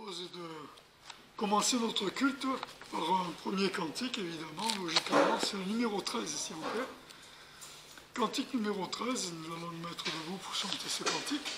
propose de commencer notre culte par un premier cantique, évidemment, logiquement, c'est le numéro 13, si on peut. Cantique numéro 13, nous allons nous mettre debout pour chanter ce cantique.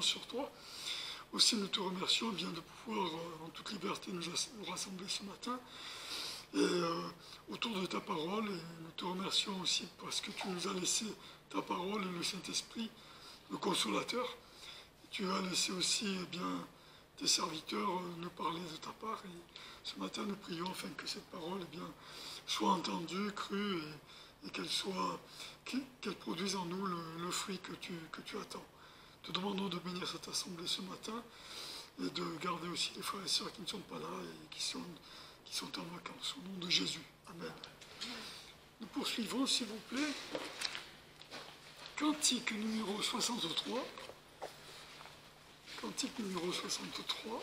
Sur toi. Aussi, nous te remercions bien de pouvoir en toute liberté nous rassembler ce matin et autour de ta parole. Et nous te remercions aussi parce que tu nous as laissé ta parole et le Saint-Esprit, le Consolateur. Tu as laissé aussi bien tes serviteurs nous parler de ta part. Et ce matin, nous prions afin que cette parole soit entendue, crue et qu'elle produise en nous le fruit que tu attends. Te demandons de bénir cette assemblée ce matin et de garder aussi les frères et sœurs qui ne sont pas là et qui sont en vacances. Au nom de Jésus. Amen. Nous poursuivons, s'il vous plaît. Cantique numéro 63. Cantique numéro 63.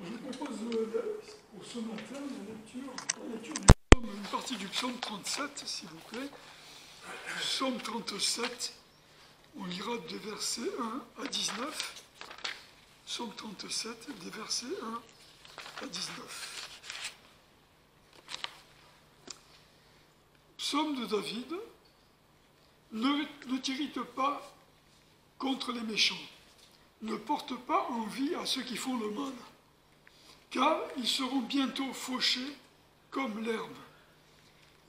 Je vous propose pour ce matin la lecture du psaume, une partie du psaume 37, s'il vous plaît. Psaume 37, on lira des versets 1 à 19. Psaume 37, des versets 1 à 19. Psaume de David, ne t'irrite pas contre les méchants, ne porte pas envie à ceux qui font le mal, car ils seront bientôt fauchés comme l'herbe.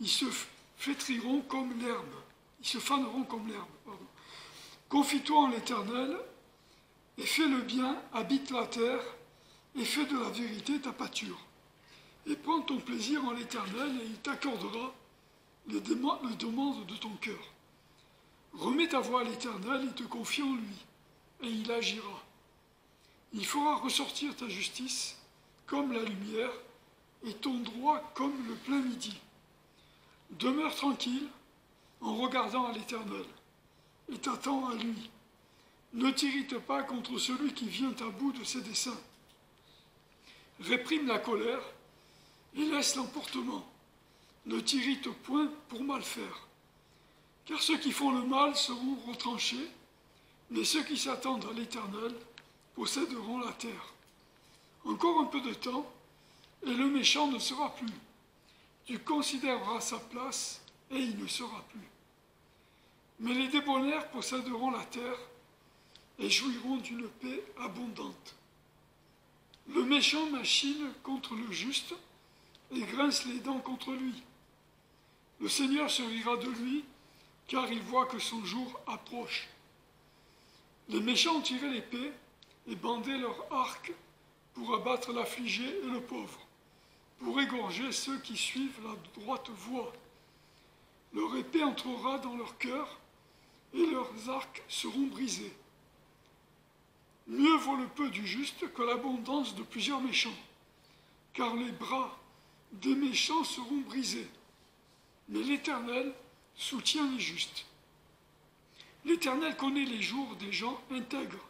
Ils se flétriront comme l'herbe. Ils se faneront comme l'herbe. Confie-toi en l'Éternel, et fais le bien, habite la terre, et fais de la vérité ta pâture. Et prends ton plaisir en l'Éternel, et il t'accordera les demandes de ton cœur. Remets ta voix à l'Éternel, et te confie en lui, et il agira. Il fera ressortir ta justice comme la lumière, et ton droit comme le plein midi. Demeure tranquille en regardant à l'Éternel, et t'attends à lui. Ne t'irrite pas contre celui qui vient à bout de ses desseins. Réprime la colère et laisse l'emportement. Ne t'irrite point pour mal faire. Car ceux qui font le mal seront retranchés, mais ceux qui s'attendent à l'Éternel posséderont la terre. Encore un peu de temps, et le méchant ne sera plus. Tu considéreras sa place, et il ne sera plus. Mais les débonnaires posséderont la terre, et jouiront d'une paix abondante. Le méchant machine contre le juste, et grince les dents contre lui. Le Seigneur se rira de lui, car il voit que son jour approche. Les méchants tiraient l'épée et bandaient leur arc pour abattre l'affligé et le pauvre, pour égorger ceux qui suivent la droite voie. Leur épée entrera dans leur cœur, et leurs arcs seront brisés. Mieux vaut le peu du juste que l'abondance de plusieurs méchants, car les bras des méchants seront brisés. Mais l'Éternel soutient les justes. L'Éternel connaît les jours des gens intègres,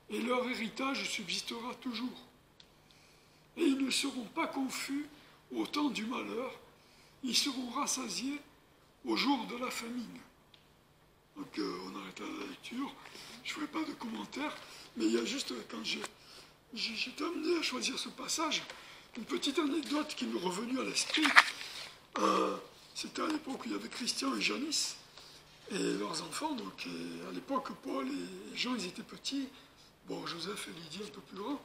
et leur héritage subsistera toujours. Et ils ne seront pas confus au temps du malheur, ils seront rassasiés au jour de la famine. Donc on arrête là la lecture, je ne ferai pas de commentaires, mais il y a juste, quand j'étais amené à choisir ce passage, une petite anecdote qui m'est revenue à l'esprit. C'était à l'époque où il y avait Christian et Janice, et leurs enfants, donc à l'époque Paul et Jean, ils étaient petits, bon, Joseph et Lydie un peu plus grands,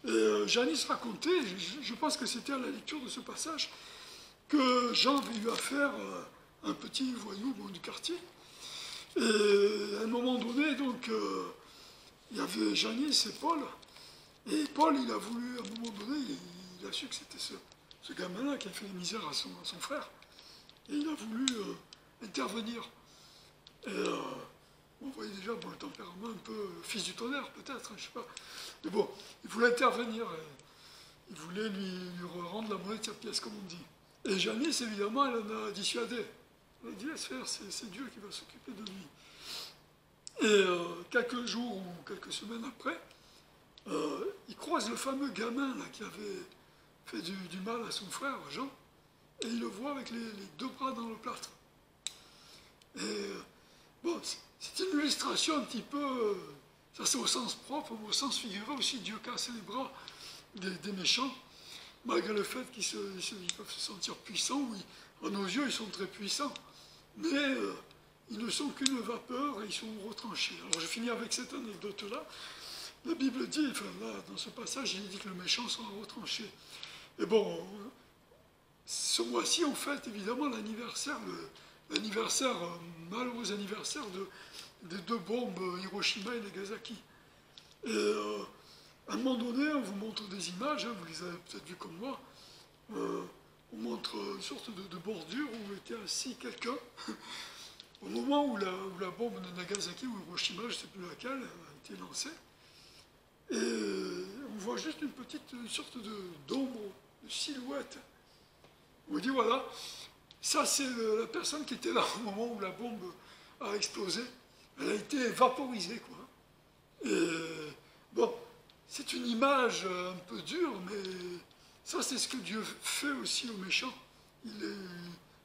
et Janice racontait, je pense que c'était à la lecture de ce passage, que Jean avait eu affaire à un petit voyou du quartier, et à un moment donné, donc, il y avait Janice et Paul, et Paul, il a voulu, à un moment donné, il a su que c'était ce gamin-là qui a fait la misère à son frère, et il a voulu intervenir. Et on voyait déjà le tempérament un peu fils du tonnerre, peut-être, je ne sais pas. Mais bon, il voulait intervenir, il voulait lui rendre la monnaie de sa pièce, comme on dit. Et Janice, évidemment, elle en a dissuadé. Elle a dit, laisse faire, c'est Dieu qui va s'occuper de lui. Et quelques jours ou quelques semaines après, il croise le fameux gamin là, qui avait fait du mal à son frère, Jean, et il le voit avec les deux bras dans le plâtre. Et bon, c'est une illustration un petit peu, ça c'est au sens propre, mais au sens figuré aussi, Dieu casse les bras des méchants, malgré le fait qu'ils peuvent se sentir puissants, oui, à nos yeux ils sont très puissants, mais ils ne sont qu'une vapeur et ils sont retranchés. Alors je finis avec cette anecdote-là. La Bible dit, enfin là, dans ce passage, il dit que le méchant sera retranché. Et bon, ce mois-ci, on fête évidemment l'anniversaire, malheureux anniversaire des deux bombes Hiroshima et Nagasaki. Et à un moment donné, on vous montre des images, hein, vous les avez peut-être vues comme moi, on montre une sorte de bordure où était assis quelqu'un, au moment où la bombe de Nagasaki ou Hiroshima, je ne sais plus laquelle, a été lancée. Et on voit juste une sorte d'ombre, de silhouette. On dit voilà, ça c'est la personne qui était là au moment où la bombe a explosé. Elle a été vaporisée, quoi. Et bon, c'est une image un peu dure, mais ça c'est ce que Dieu fait aussi aux méchants. Il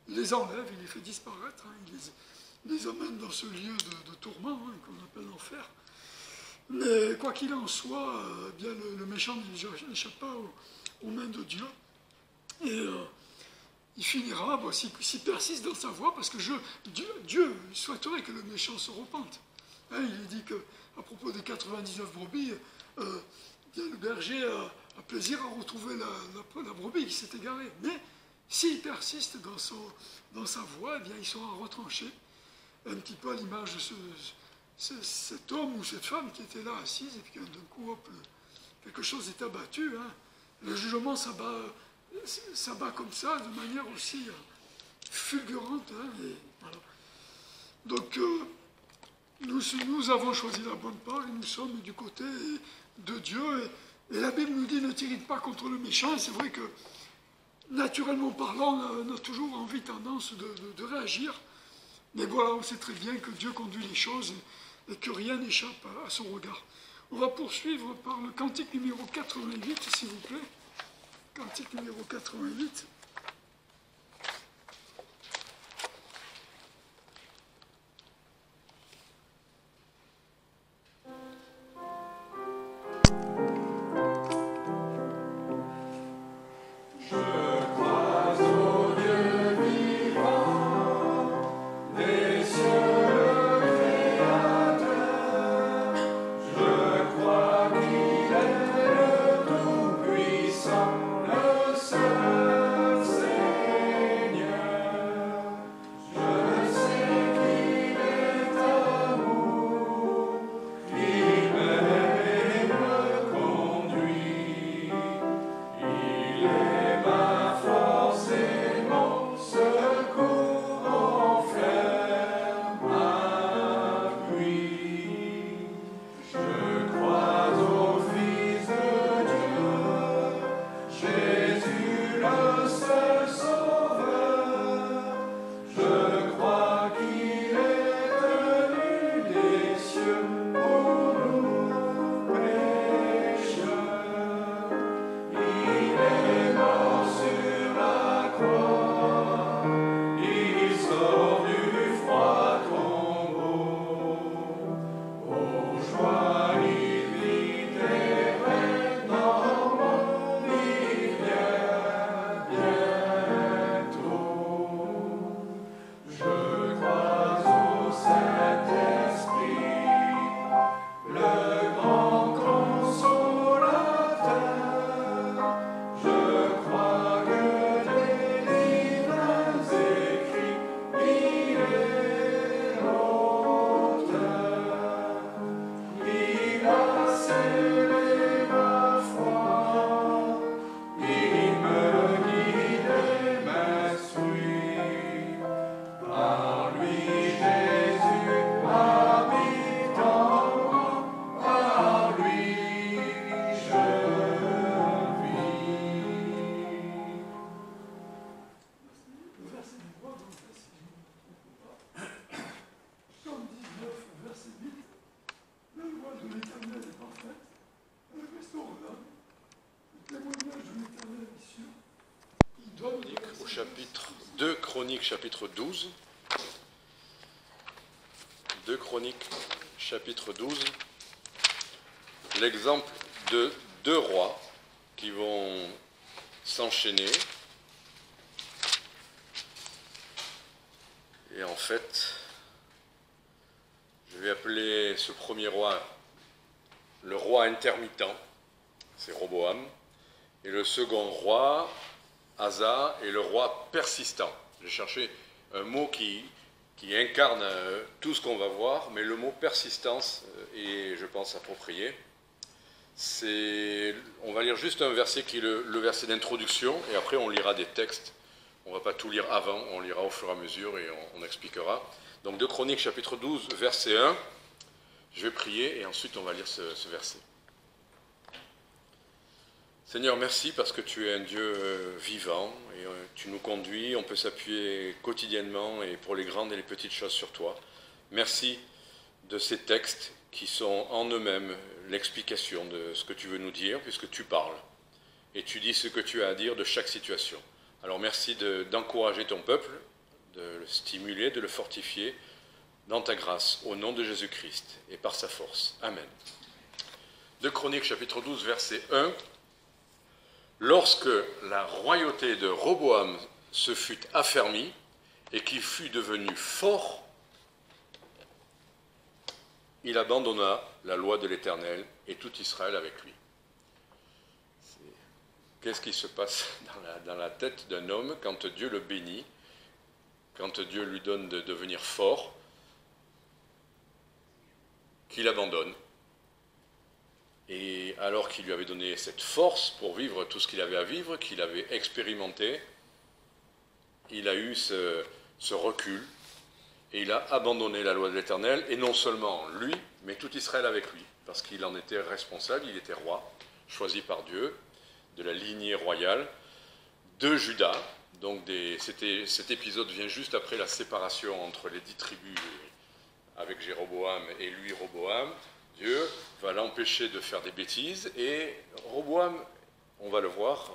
les enlève, il les fait disparaître, hein, il les amène dans ce lieu de tourment hein, qu'on appelle l'enfer. Mais quoi qu'il en soit, bien le méchant n'échappe pas aux mains de Dieu. Et il finira, s'il persiste dans sa voie, parce que Dieu souhaiterait que le méchant se repente. Hein, il dit qu'à propos des 99 brebis, bien le berger a plaisir à retrouver la brebis qui s'est égarée. Mais s'il persiste dans sa voie, eh bien, il sera retranché. Un petit peu à l'image de cet homme ou cette femme qui était là assise, et puis d'un coup, hop, quelque chose est abattu. Hein. Le jugement s'abat comme ça, de manière aussi fulgurante. Hein, et voilà. Donc, nous avons choisi la bonne part et nous sommes du côté de Dieu. Et la Bible nous dit ne t'irrite pas contre le méchant. Et c'est vrai que, naturellement parlant, on a toujours envie, tendance de réagir. Mais voilà, on sait très bien que Dieu conduit les choses et que rien n'échappe à son regard. On va poursuivre par le cantique numéro 88, s'il vous plaît. Cantique numéro 88. Chapitre 2 Chroniques, chapitre 12. 2 Chroniques, chapitre 12. L'exemple de deux rois qui vont s'enchaîner. Et en fait, je vais appeler ce premier roi le roi intermittent, c'est Roboam, et le second roi, Asa, est le roi persistant. J'ai cherché un mot qui incarne tout ce qu'on va voir, mais le mot persistance est, je pense, approprié. On va lire juste un verset qui est le verset d'introduction, et après on lira des textes. On ne va pas tout lire avant, on lira au fur et à mesure et on expliquera. Donc 2 Chroniques, chapitre 12, verset 1. Je vais prier et ensuite on va lire ce verset. Seigneur, merci parce que tu es un Dieu vivant et tu nous conduis, on peut s'appuyer quotidiennement et pour les grandes et les petites choses sur toi. Merci de ces textes qui sont en eux-mêmes l'explication de ce que tu veux nous dire, puisque tu parles. Et tu dis ce que tu as à dire de chaque situation. Alors merci d'encourager ton peuple, de le stimuler, de le fortifier dans ta grâce, au nom de Jésus-Christ et par sa force. Amen. 2 Chroniques chapitre 12, verset 1. Lorsque la royauté de Roboam se fut affermie et qu'il fut devenu fort, il abandonna la loi de l'Éternel et tout Israël avec lui. Qu'est-ce qui se passe dans la tête d'un homme quand Dieu le bénit, quand Dieu lui donne de devenir fort, qu'il abandonne? Et alors qu'il lui avait donné cette force pour vivre tout ce qu'il avait à vivre, qu'il avait expérimenté, il a eu ce recul et il a abandonné la loi de l'Éternel, et non seulement lui, mais tout Israël avec lui, parce qu'il en était responsable, il était roi, choisi par Dieu, de la lignée royale de Juda. Donc cet épisode vient juste après la séparation entre les 10 tribus avec Jéroboam et lui, Roboam. Dieu va l'empêcher de faire des bêtises, et Roboam, on va le voir,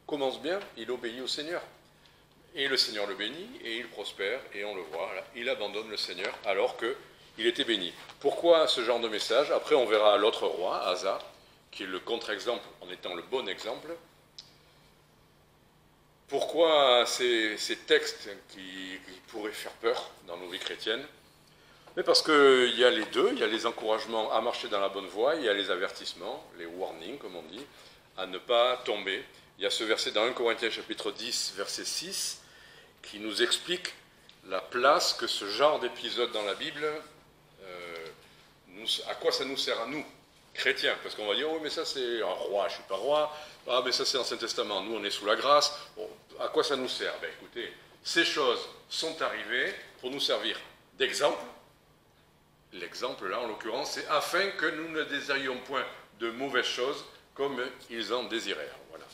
commence bien, il obéit au Seigneur. Et le Seigneur le bénit, et il prospère, et on le voit, là, il abandonne le Seigneur alors qu'il était béni. Pourquoi ce genre de message? Après on verra l'autre roi, Asa, qui est le contre-exemple en étant le bon exemple. Pourquoi ces textes qui pourraient faire peur dans nos vies chrétiennes? Mais parce qu'il y a les deux, il y a les encouragements à marcher dans la bonne voie, il y a les avertissements, les warnings comme on dit, à ne pas tomber. Il y a ce verset dans 1 Corinthiens chapitre 10, verset 6, qui nous explique la place que ce genre d'épisode dans la Bible, à quoi ça nous sert à nous, chrétiens. Parce qu'on va dire, oh mais ça c'est un roi, je ne suis pas roi, ah mais ça c'est l'Ancien Testament, nous on est sous la grâce, bon, à quoi ça nous sert? Ben écoutez, ces choses sont arrivées pour nous servir d'exemple. L'exemple là en l'occurrence, c'est afin que nous ne désirions point de mauvaises choses comme ils en désirèrent. Voilà.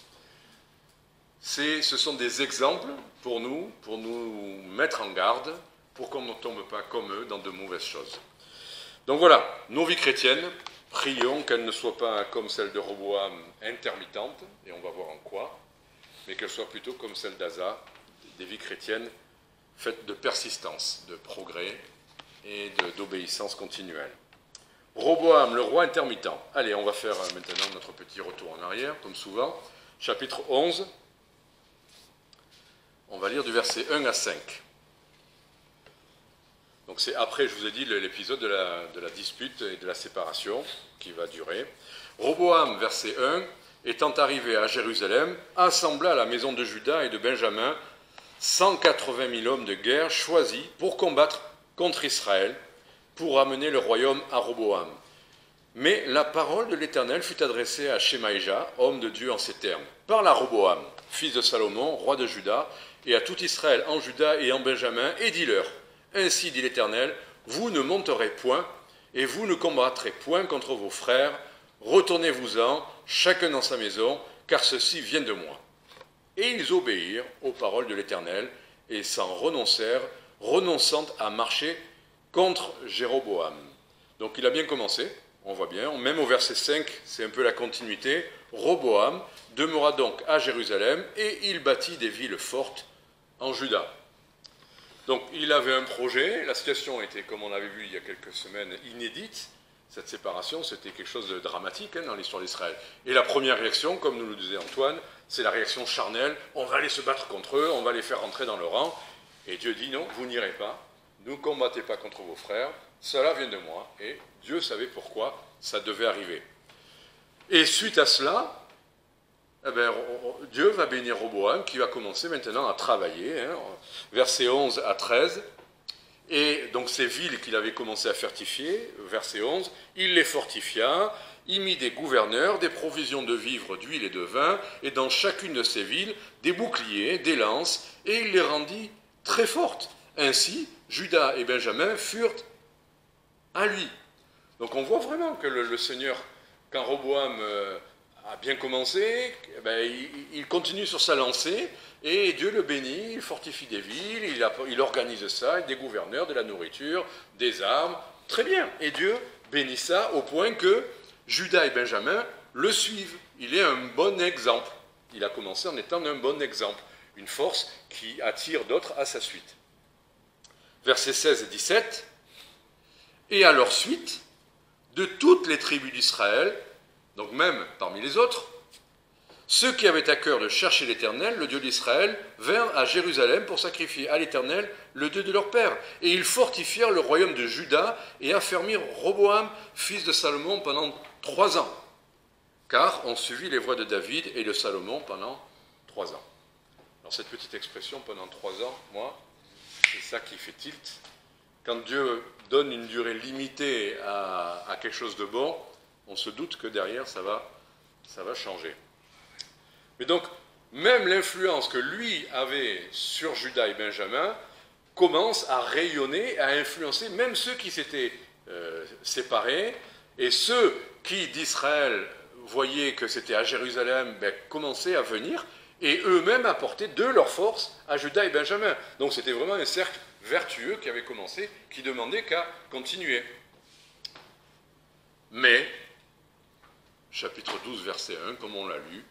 Ce sont des exemples pour nous mettre en garde, pour qu'on ne tombe pas comme eux dans de mauvaises choses. Donc voilà, nos vies chrétiennes, prions qu'elles ne soient pas comme celle de Roboam, intermittentes, et on va voir en quoi, mais qu'elles soient plutôt comme celle d'Asa, des vies chrétiennes faites de persistance, de progrès et d'obéissance continuelle. Roboam, le roi intermittent. Allez, on va faire maintenant notre petit retour en arrière, comme souvent. Chapitre 11, on va lire du verset 1 à 5. Donc c'est après, je vous ai dit, l'épisode de la dispute et de la séparation qui va durer. Roboam, verset 1, étant arrivé à Jérusalem, assembla à la maison de Juda et de Benjamin 180 000 hommes de guerre choisis pour combattre contre Israël, pour amener le royaume à Roboam. Mais la parole de l'Éternel fut adressée à Shemaïja, homme de Dieu, en ces termes. Parle à Roboam, fils de Salomon, roi de Juda, et à tout Israël en Juda et en Benjamin, et dis-leur, ainsi dit l'Éternel, vous ne monterez point, et vous ne combattrez point contre vos frères, retournez-vous-en, chacun dans sa maison, car ceci vient de moi. Et ils obéirent aux paroles de l'Éternel, et s'en renoncèrent, renonçant à marcher contre Jéroboam. Donc il a bien commencé, on voit bien, même au verset 5, c'est un peu la continuité. Roboam demeura donc à Jérusalem et il bâtit des villes fortes en Juda. Donc il avait un projet, la situation était, comme on avait vu il y a quelques semaines, inédite. Cette séparation, c'était quelque chose de dramatique dans l'histoire d'Israël. Et la première réaction, comme nous le disait Antoine, c'est la réaction charnelle, on va aller se battre contre eux, on va les faire rentrer dans le rang. Et Dieu dit non, vous n'irez pas, ne combattez pas contre vos frères, cela vient de moi, et Dieu savait pourquoi ça devait arriver. Et suite à cela, Dieu va bénir Roboam, qui va commencer maintenant à travailler, versets 11 à 13, et donc ces villes qu'il avait commencé à fortifier, verset 11, il les fortifia, il mit des gouverneurs, des provisions de vivres, d'huile et de vin, et dans chacune de ces villes, des boucliers, des lances, et il les rendit très fortes. Ainsi, Juda et Benjamin furent à lui. Donc on voit vraiment que le Seigneur, quand Roboam a bien commencé, il continue sur sa lancée, et Dieu le bénit, il fortifie des villes, il organise ça, des gouverneurs, de la nourriture, des armes, très bien. Et Dieu bénit ça au point que Judas et Benjamin le suivent. Il est un bon exemple. Il a commencé en étant un bon exemple, une force qui attire d'autres à sa suite. Versets 16 et 17. Et à leur suite, de toutes les tribus d'Israël, donc même parmi les autres, ceux qui avaient à cœur de chercher l'Éternel, le Dieu d'Israël, vinrent à Jérusalem pour sacrifier à l'Éternel, le Dieu de leur père. Et ils fortifièrent le royaume de Juda et affermirent Roboam, fils de Salomon, pendant 3 ans. Car on suivit les voies de David et de Salomon pendant 3 ans. Alors cette petite expression, pendant 3 ans, moi, c'est ça qui fait tilt. Quand Dieu donne une durée limitée à quelque chose de bon, on se doute que derrière, ça va changer. Mais donc, même l'influence que lui avait sur Judas et Benjamin commence à rayonner, à influencer même ceux qui s'étaient séparés, et ceux qui d'Israël voyaient que c'était à Jérusalem, commençaient à venir, et eux-mêmes apportaient de leur force à Judas et Benjamin. Donc c'était vraiment un cercle vertueux qui avait commencé, qui demandait qu'à continuer. Mais, chapitre 12, verset 1, comme on l'a lu,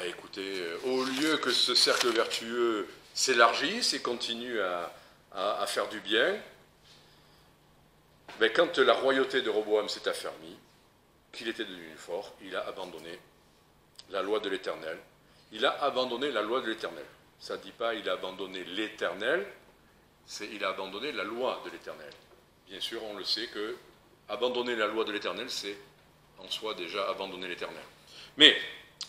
écoutez, au lieu que ce cercle vertueux s'élargisse et continue à faire du bien, quand la royauté de Roboam s'est affermie, qu'il était devenu fort, il a abandonné la loi de l'Éternel. Il a abandonné la loi de l'Éternel. Ça ne dit pas il a abandonné l'Éternel, c'est il a abandonné la loi de l'Éternel. Bien sûr, on le sait que abandonner la loi de l'Éternel, c'est en soi déjà abandonner l'Éternel. Mais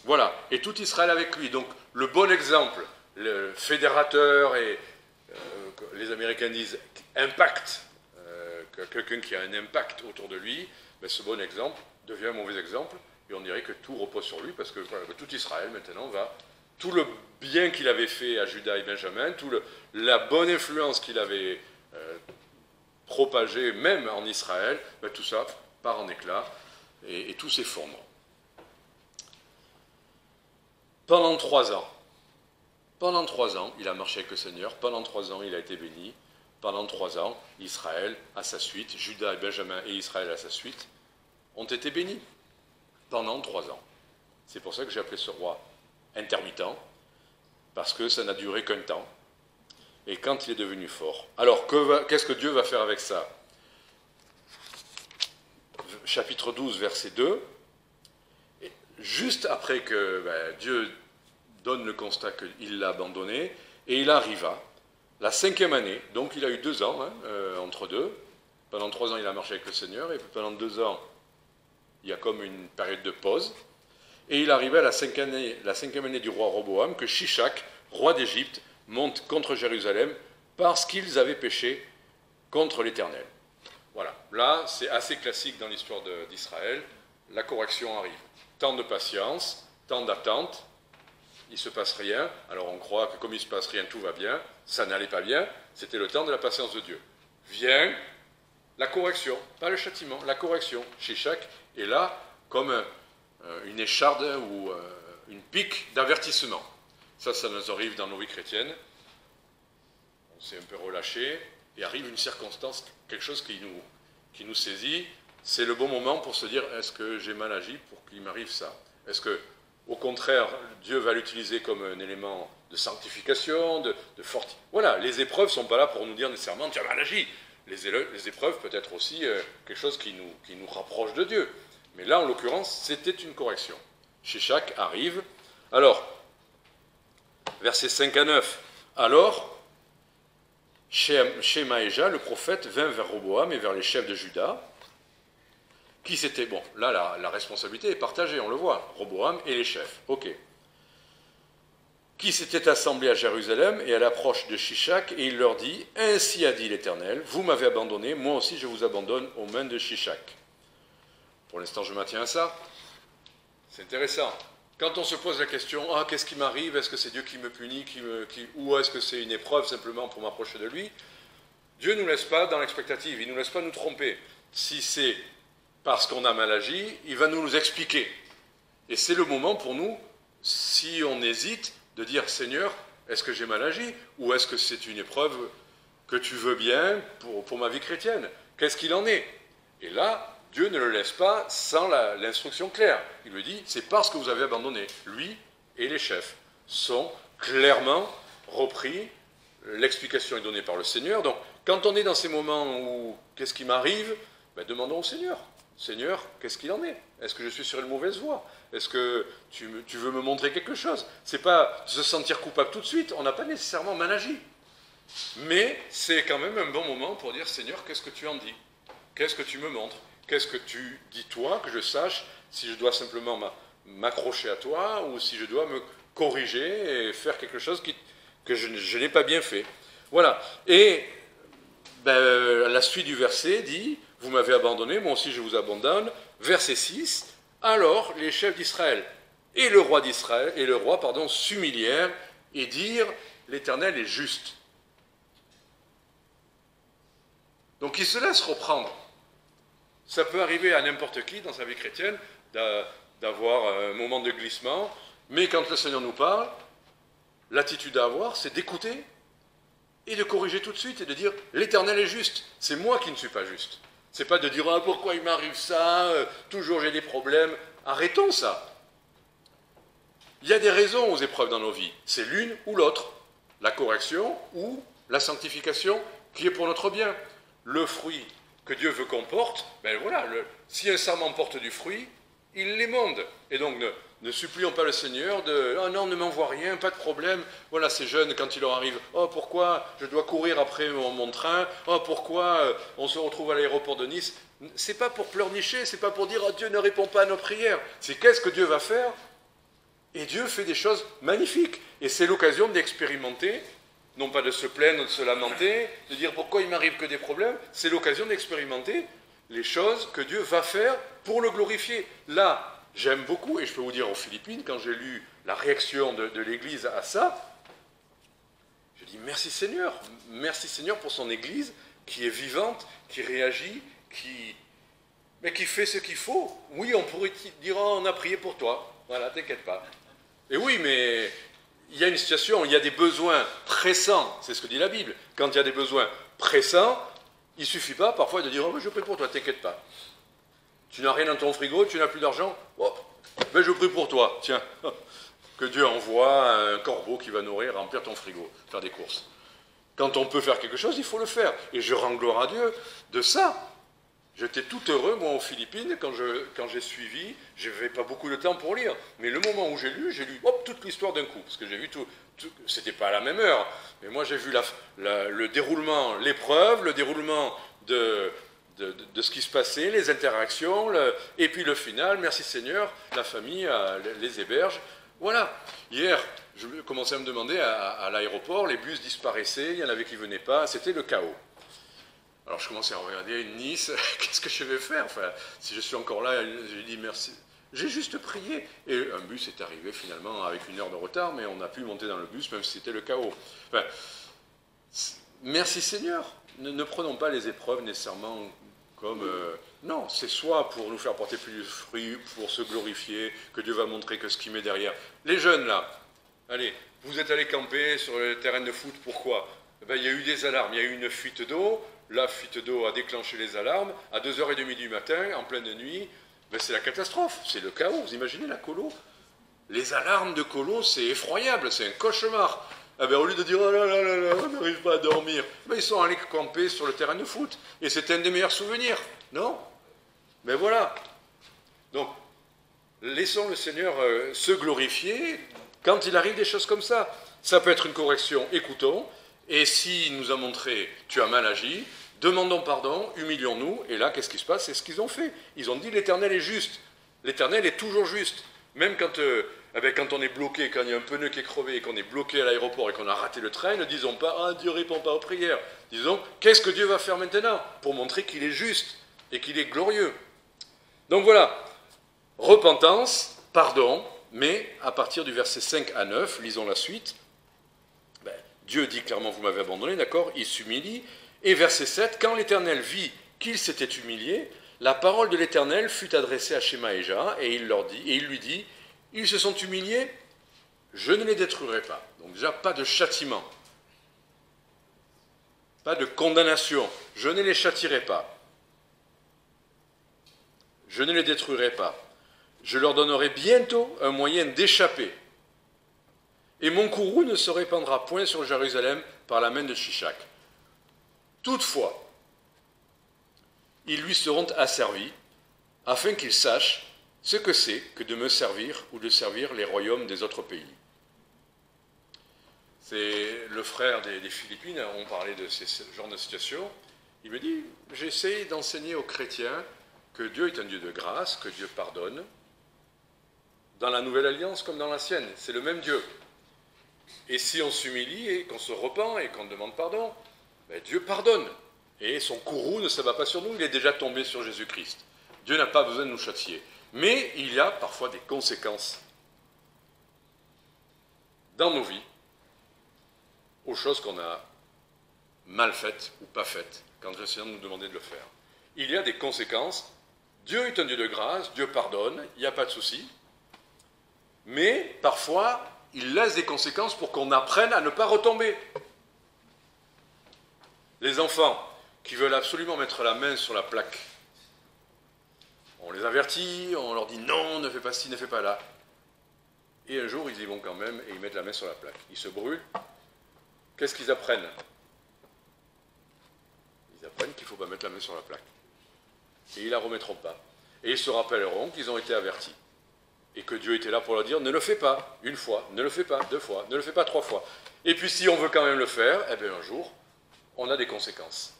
voilà, et tout Israël avec lui. Donc le bon exemple, le fédérateur et les Américains disent impact, quelqu'un qui a un impact autour de lui, ce bon exemple devient un mauvais exemple, et on dirait que tout repose sur lui, parce que tout Israël maintenant tout le bien qu'il avait fait à Judas et Benjamin, la bonne influence qu'il avait propagée même en Israël, tout ça part en éclats et tout s'effondre. Pendant 3 ans, il a marché avec le Seigneur. Pendant 3 ans, il a été béni. Pendant 3 ans, Israël à sa suite, Judas et Benjamin et Israël à sa suite, ont été bénis. Pendant 3 ans. C'est pour ça que j'ai appelé ce roi intermittent, parce que ça n'a duré qu'un temps. Et quand il est devenu fort. Alors, qu'est-ce que Dieu va faire avec ça? Chapitre 12, verset 2. Juste après que Dieu donne le constat qu'il l'a abandonné, et il arriva, la 5e année, donc il a eu 2 ans entre deux. Pendant 3 ans, il a marché avec le Seigneur, et pendant 2 ans, il y a comme une période de pause. Et il arrivait à la 5e année du roi Roboam, que Shishak, roi d'Égypte, monte contre Jérusalem, parce qu'ils avaient péché contre l'Éternel. Voilà, là, c'est assez classique dans l'histoire d'Israël, la correction arrive. Temps de patience, temps d'attente, il ne se passe rien. Alors on croit que comme il ne se passe rien, tout va bien. Ça n'allait pas bien. C'était le temps de la patience de Dieu. Vient la correction, pas le châtiment, la correction. Shishak est là comme une écharde ou une pique d'avertissement. Ça nous arrive dans nos vies chrétiennes. On s'est un peu relâché et arrive une circonstance, quelque chose qui nous saisit. C'est le bon moment pour se dire, est-ce que j'ai mal agi pour qu'il m'arrive ça? Est-ce que, au contraire, Dieu va l'utiliser comme un élément de sanctification, de fortification? Voilà, les épreuves ne sont pas là pour nous dire nécessairement, tu as mal agi. Les épreuves peut être aussi quelque chose qui nous rapproche de Dieu. Mais là, en l'occurrence, c'était une correction. Shishak arrive. Alors, versets 5 à 9. Alors, Shemaéja, le prophète, vint vers Roboam et vers les chefs de Juda, qui s'étaient... Bon, là, la responsabilité est partagée, on le voit. Roboam et les chefs. Ok. Qui s'étaient assemblés à Jérusalem et à l'approche de Shishak, et il leur dit, « Ainsi a dit l'Éternel, vous m'avez abandonné, moi aussi je vous abandonne aux mains de Shishak. » Pour l'instant, je maintiens à ça. C'est intéressant. Quand on se pose la question, « qu'est-ce qui m'arrive? Est-ce que c'est Dieu qui me punit ou est-ce que c'est une épreuve simplement pour m'approcher de lui ?» Dieu ne nous laisse pas dans l'expectative, il ne nous laisse pas nous tromper. Si c'est parce qu'on a mal agi, il va nous expliquer. Et c'est le moment pour nous, si on hésite, de dire, Seigneur, est-ce que j'ai mal agi? Ou est-ce que c'est une épreuve que tu veux bien pour ma vie chrétienne? qu'est-ce qu'il en est? Et là, Dieu ne le laisse pas sans l'instruction claire. Il lui dit, c'est parce que vous avez abandonné. Lui et les chefs sont clairement repris, l'explication est donnée par le Seigneur. Donc, quand on est dans ces moments où, qu'est-ce qui m'arrive? Ben, demandons au Seigneur. Seigneur, qu'est-ce qu'il en est? Est-ce que je suis sur une mauvaise voie? Est-ce que tu veux me montrer quelque chose? C'est pas se sentir coupable tout de suite, on n'a pas nécessairement mal agi. Mais c'est quand même un bon moment pour dire, Seigneur, qu'est-ce que tu en dis? Qu'est-ce que tu me montres? Qu'est-ce que tu dis toi, que je sache si je dois simplement m'accrocher à toi ou si je dois me corriger et faire quelque chose que je n'ai pas bien fait. Voilà. Et la suite du verset dit, vous m'avez abandonné, moi aussi je vous abandonne. Verset 6, alors les chefs d'Israël et le roi d'Israël et le roi, s'humilièrent et dirent, l'Éternel est juste. Donc ils se laissent reprendre. Ça peut arriver à n'importe qui dans sa vie chrétienne d'avoir un moment de glissement, mais quand le Seigneur nous parle, l'attitude à avoir, c'est d'écouter et de corriger tout de suite et de dire l'Éternel est juste, c'est moi qui ne suis pas juste. C'est pas de dire ah, pourquoi il m'arrive ça, toujours j'ai des problèmes. Arrêtons ça. Il y a des raisons aux épreuves dans nos vies, c'est l'une ou l'autre, la correction ou la sanctification qui est pour notre bien. Le fruit que Dieu veut qu'on porte, ben voilà, si un sarment porte du fruit, il l'émonde. Et donc ne supplions pas le Seigneur de « Oh non, ne m'envoie rien, pas de problème. » Voilà, ces jeunes, quand il leur arrive « Oh, pourquoi je dois courir après mon train? Oh, pourquoi on se retrouve à l'aéroport de Nice ?» C'est pas pour pleurnicher, c'est pas pour dire « Oh, Dieu ne répond pas à nos prières. » C'est qu'est-ce que Dieu va faire? Et Dieu fait des choses magnifiques. Et c'est l'occasion d'expérimenter, non pas de se plaindre, de se lamenter, de dire « Pourquoi il m'arrive que des problèmes ?» C'est l'occasion d'expérimenter les choses que Dieu va faire pour le glorifier. Là, j'aime beaucoup, et je peux vous dire aux Philippines, quand j'ai lu la réaction de l'Église à ça, je dis merci Seigneur pour son Église qui est vivante, qui réagit, mais qui fait ce qu'il faut. Oui, on pourrait dire oh, on a prié pour toi, voilà, t'inquiète pas. Et oui, mais il y a une situation, il y a des besoins pressants, c'est ce que dit la Bible. Quand il y a des besoins pressants, il ne suffit pas parfois de dire oh, je prie pour toi, t'inquiète pas. Tu n'as rien dans ton frigo, tu n'as plus d'argent, oh, ben je prie pour toi, tiens. Que Dieu envoie un corbeau qui va nourrir, remplir ton frigo, faire des courses. Quand on peut faire quelque chose, il faut le faire. Et je rends gloire à Dieu de ça. J'étais tout heureux, moi, aux Philippines, quand j'ai suivi, je n'avais pas beaucoup de temps pour lire, mais le moment où j'ai lu hop, toute l'histoire d'un coup, parce que j'ai vu tout c'était pas à la même heure, mais moi j'ai vu le déroulement, l'épreuve, le déroulement de ce qui se passait, les interactions, et puis le final, merci Seigneur, la famille les héberge. Voilà. Hier, je commençais à me demander à l'aéroport, les bus disparaissaient, il y en avait qui ne venaient pas, c'était le chaos. Alors je commençais à regarder Nice, qu'est-ce que je vais faire? Enfin, si je suis encore là, j'ai dit merci. J'ai juste prié. Et un bus est arrivé finalement avec 1 heure de retard, mais on a pu monter dans le bus, même si c'était le chaos. Enfin, merci Seigneur. Ne prenons pas les épreuves nécessairement comme... non, c'est soit pour nous faire porter plus de fruits, pour se glorifier, que Dieu va montrer que ce qui met derrière. Les jeunes là, allez, vous êtes allés camper sur le terrain de foot, pourquoi? Il y a eu des alarmes, il y a eu une fuite d'eau, la fuite d'eau a déclenché les alarmes, à 2h30 du matin, en pleine nuit, c'est la catastrophe, c'est le chaos, vous imaginez la colo? Les alarmes de colo, c'est effroyable, c'est un cauchemar. Au lieu de dire « Oh là là là là, on n'arrive pas à dormir », ils sont allés camper sur le terrain de foot, et c'était un des meilleurs souvenirs, non? Mais voilà. Donc, laissons le Seigneur se glorifier quand il arrive des choses comme ça. Ça peut être une correction, écoutons, et s'il nous a montré « tu as mal agi », demandons pardon, humilions-nous, et là, qu'est-ce qui se passe? C'est ce qu'ils ont fait. Ils ont dit « l'Éternel est juste ». L'Éternel est toujours juste. Même quand on est bloqué, quand il y a un pneu qui est crevé, et qu'on est bloqué à l'aéroport et qu'on a raté le train, ne disons pas « ah, Dieu ne répond pas aux prières ». Disons « qu'est-ce que Dieu va faire maintenant ?» pour montrer qu'il est juste et qu'il est glorieux. Donc voilà, repentance, pardon, mais à partir du verset 5 à 9, lisons la suite. Dieu dit clairement « vous m'avez abandonné », d'accord? Il s'humilie. Et verset 7, quand l'Éternel vit qu'il s'était humilié, la parole de l'Éternel fut adressée à Shemaïja, et il lui dit, ils se sont humiliés, je ne les détruirai pas. Donc déjà, pas de châtiment, pas de condamnation, je ne les châtierai pas. je ne les détruirai pas. Je leur donnerai bientôt un moyen d'échapper. Et mon courroux ne se répandra point sur Jérusalem par la main de Shishak. Toutefois, ils lui seront asservis, afin qu'ils sachent ce que c'est que de me servir ou de servir les royaumes des autres pays. C'est le frère des Philippines, on parlait de ce genre de situation. Il me dit, j'essaie d'enseigner aux chrétiens que Dieu est un Dieu de grâce, que Dieu pardonne, dans la nouvelle alliance comme dans l'ancienne, c'est le même Dieu. Et si on s'humilie et qu'on se repent et qu'on demande pardon, ben Dieu pardonne. Et son courroux ne s'abat pas sur nous, il est déjà tombé sur Jésus-Christ. Dieu n'a pas besoin de nous châtier. Mais il y a parfois des conséquences dans nos vies aux choses qu'on a mal faites ou pas faites, quand le Seigneur nous demandait de le faire. Il y a des conséquences. Dieu est un Dieu de grâce, Dieu pardonne, il n'y a pas de souci. Mais parfois, il laisse des conséquences pour qu'on apprenne à ne pas retomber. Les enfants qui veulent absolument mettre la main sur la plaque, on les avertit, on leur dit non, ne fais pas ci, ne fais pas là. Et un jour, ils y vont quand même et ils mettent la main sur la plaque. Ils se brûlent. Qu'est-ce qu'ils apprennent? Ils apprennent qu'il ne faut pas mettre la main sur la plaque. Et ils ne la remettront pas. Et ils se rappelleront qu'ils ont été avertis. Et que Dieu était là pour leur dire, ne le fais pas une fois, ne le fais pas deux fois, ne le fais pas trois fois. Et puis si on veut quand même le faire, eh bien un jour, on a des conséquences.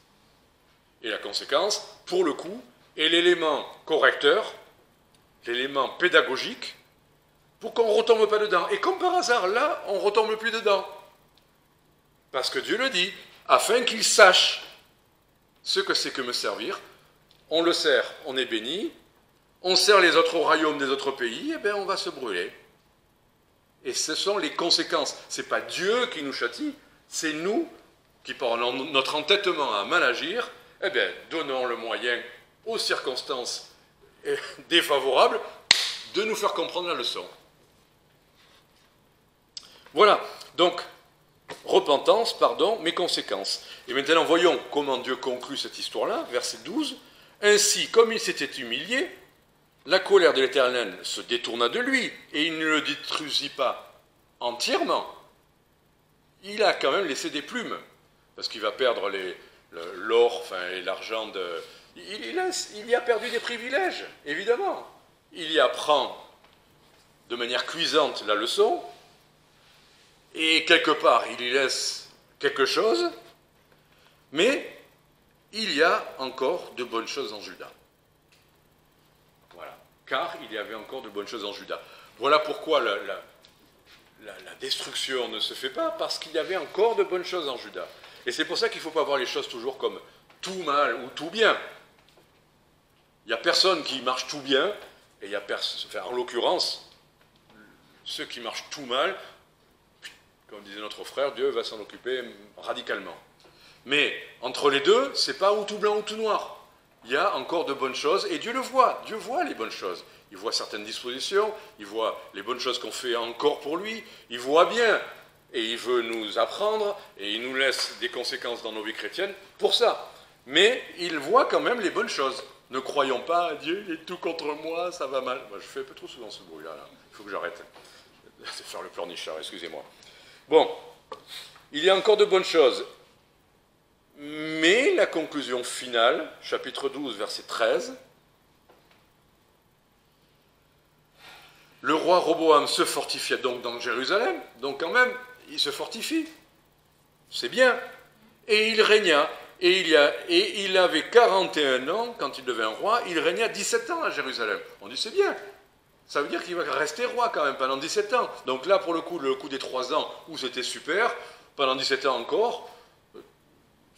Et la conséquence, pour le coup, est l'élément correcteur, l'élément pédagogique, pour qu'on ne retombe pas dedans. Et comme par hasard, là, on ne retombe plus dedans. Parce que Dieu le dit, afin qu'ils sachent ce que c'est que me servir. On le sert, on est béni. On sert les autres royaumes des autres pays, eh bien on va se brûler. Et ce sont les conséquences. Ce n'est pas Dieu qui nous châtie, c'est nous qui, par notre entêtement à mal agir, eh bien, donnons le moyen aux circonstances défavorables de nous faire comprendre la leçon. Voilà, donc, repentance, pardon, mais conséquences. Et maintenant, voyons comment Dieu conclut cette histoire-là, verset 12. Ainsi, comme il s'était humilié, la colère de l'Éternel se détourna de lui, et il ne le détruisit pas entièrement. Il a quand même laissé des plumes, parce qu'il va perdre l'or, et l'argent de... Il y a perdu des privilèges, évidemment. Il y apprend de manière cuisante la leçon, et quelque part, il y laisse quelque chose, mais il y a encore de bonnes choses en Juda. Voilà. Car il y avait encore de bonnes choses en Juda. Voilà pourquoi la destruction ne se fait pas, parce qu'il y avait encore de bonnes choses en Juda. Et c'est pour ça qu'il ne faut pas voir les choses toujours comme tout mal ou tout bien. Il n'y a personne qui marche tout bien, et il y a personne, en l'occurrence, ceux qui marchent tout mal, comme disait notre frère, Dieu va s'en occuper radicalement. Mais entre les deux, c'est pas ou tout blanc ou tout noir. Il y a encore de bonnes choses, et Dieu le voit. Dieu voit les bonnes choses. Il voit certaines dispositions, il voit les bonnes choses qu'on fait encore pour lui, il voit bien, et il veut nous apprendre, et il nous laisse des conséquences dans nos vies chrétiennes pour ça. Mais il voit quand même les bonnes choses. Ne croyons pas, Dieu il est tout contre moi, ça va mal. Moi, je fais un peu trop souvent ce bruit-là. Il faut que j'arrête de faire le pleurnichard, excusez-moi. Bon, il y a encore de bonnes choses. Mais la conclusion finale, chapitre 12, verset 13, le roi Roboam se fortifia donc dans Jérusalem, donc quand même, il se fortifie, c'est bien, et il régna, et il avait 41 ans quand il devint roi, il régna 17 ans à Jérusalem. On dit c'est bien, ça veut dire qu'il va rester roi quand même pendant 17 ans. Donc là, pour le coup des 3 ans où c'était super, pendant 17 ans encore,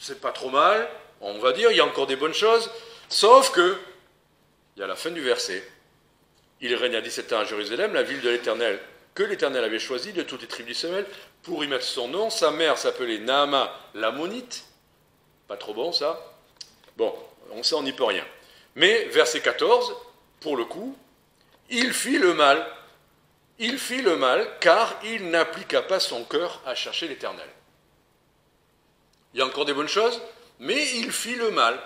c'est pas trop mal, on va dire, il y a encore des bonnes choses, sauf que, il y a la fin du verset, il régna 17 ans à Jérusalem, la ville de l'Éternel, que l'Éternel avait choisie de toutes les tribus d'Israël, pour y mettre son nom. Sa mère s'appelait Naama l'Ammonite, pas trop bon ça, bon, on n'y peut rien. Mais, verset 14, pour le coup, il fit le mal, car il n'appliqua pas son cœur à chercher l'Éternel. Il y a encore des bonnes choses, mais il fit le mal.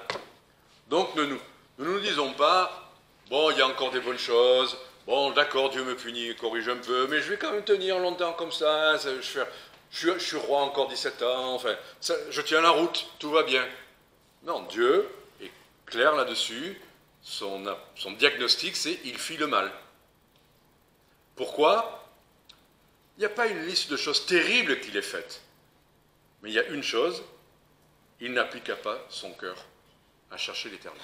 Donc ne nous disons pas, bon, il y a encore des bonnes choses, bon, d'accord, Dieu me punit, corrige un peu, mais je vais quand même tenir longtemps comme ça, je suis roi encore 17 ans, enfin, je tiens la route, tout va bien. Non, Dieu est clair là-dessus, son diagnostic, c'est il fit le mal. Pourquoi? Il n'y a pas une liste de choses terribles qu'il ait faites, mais il y a une chose, il n'appliqua pas son cœur à chercher l'Éternel.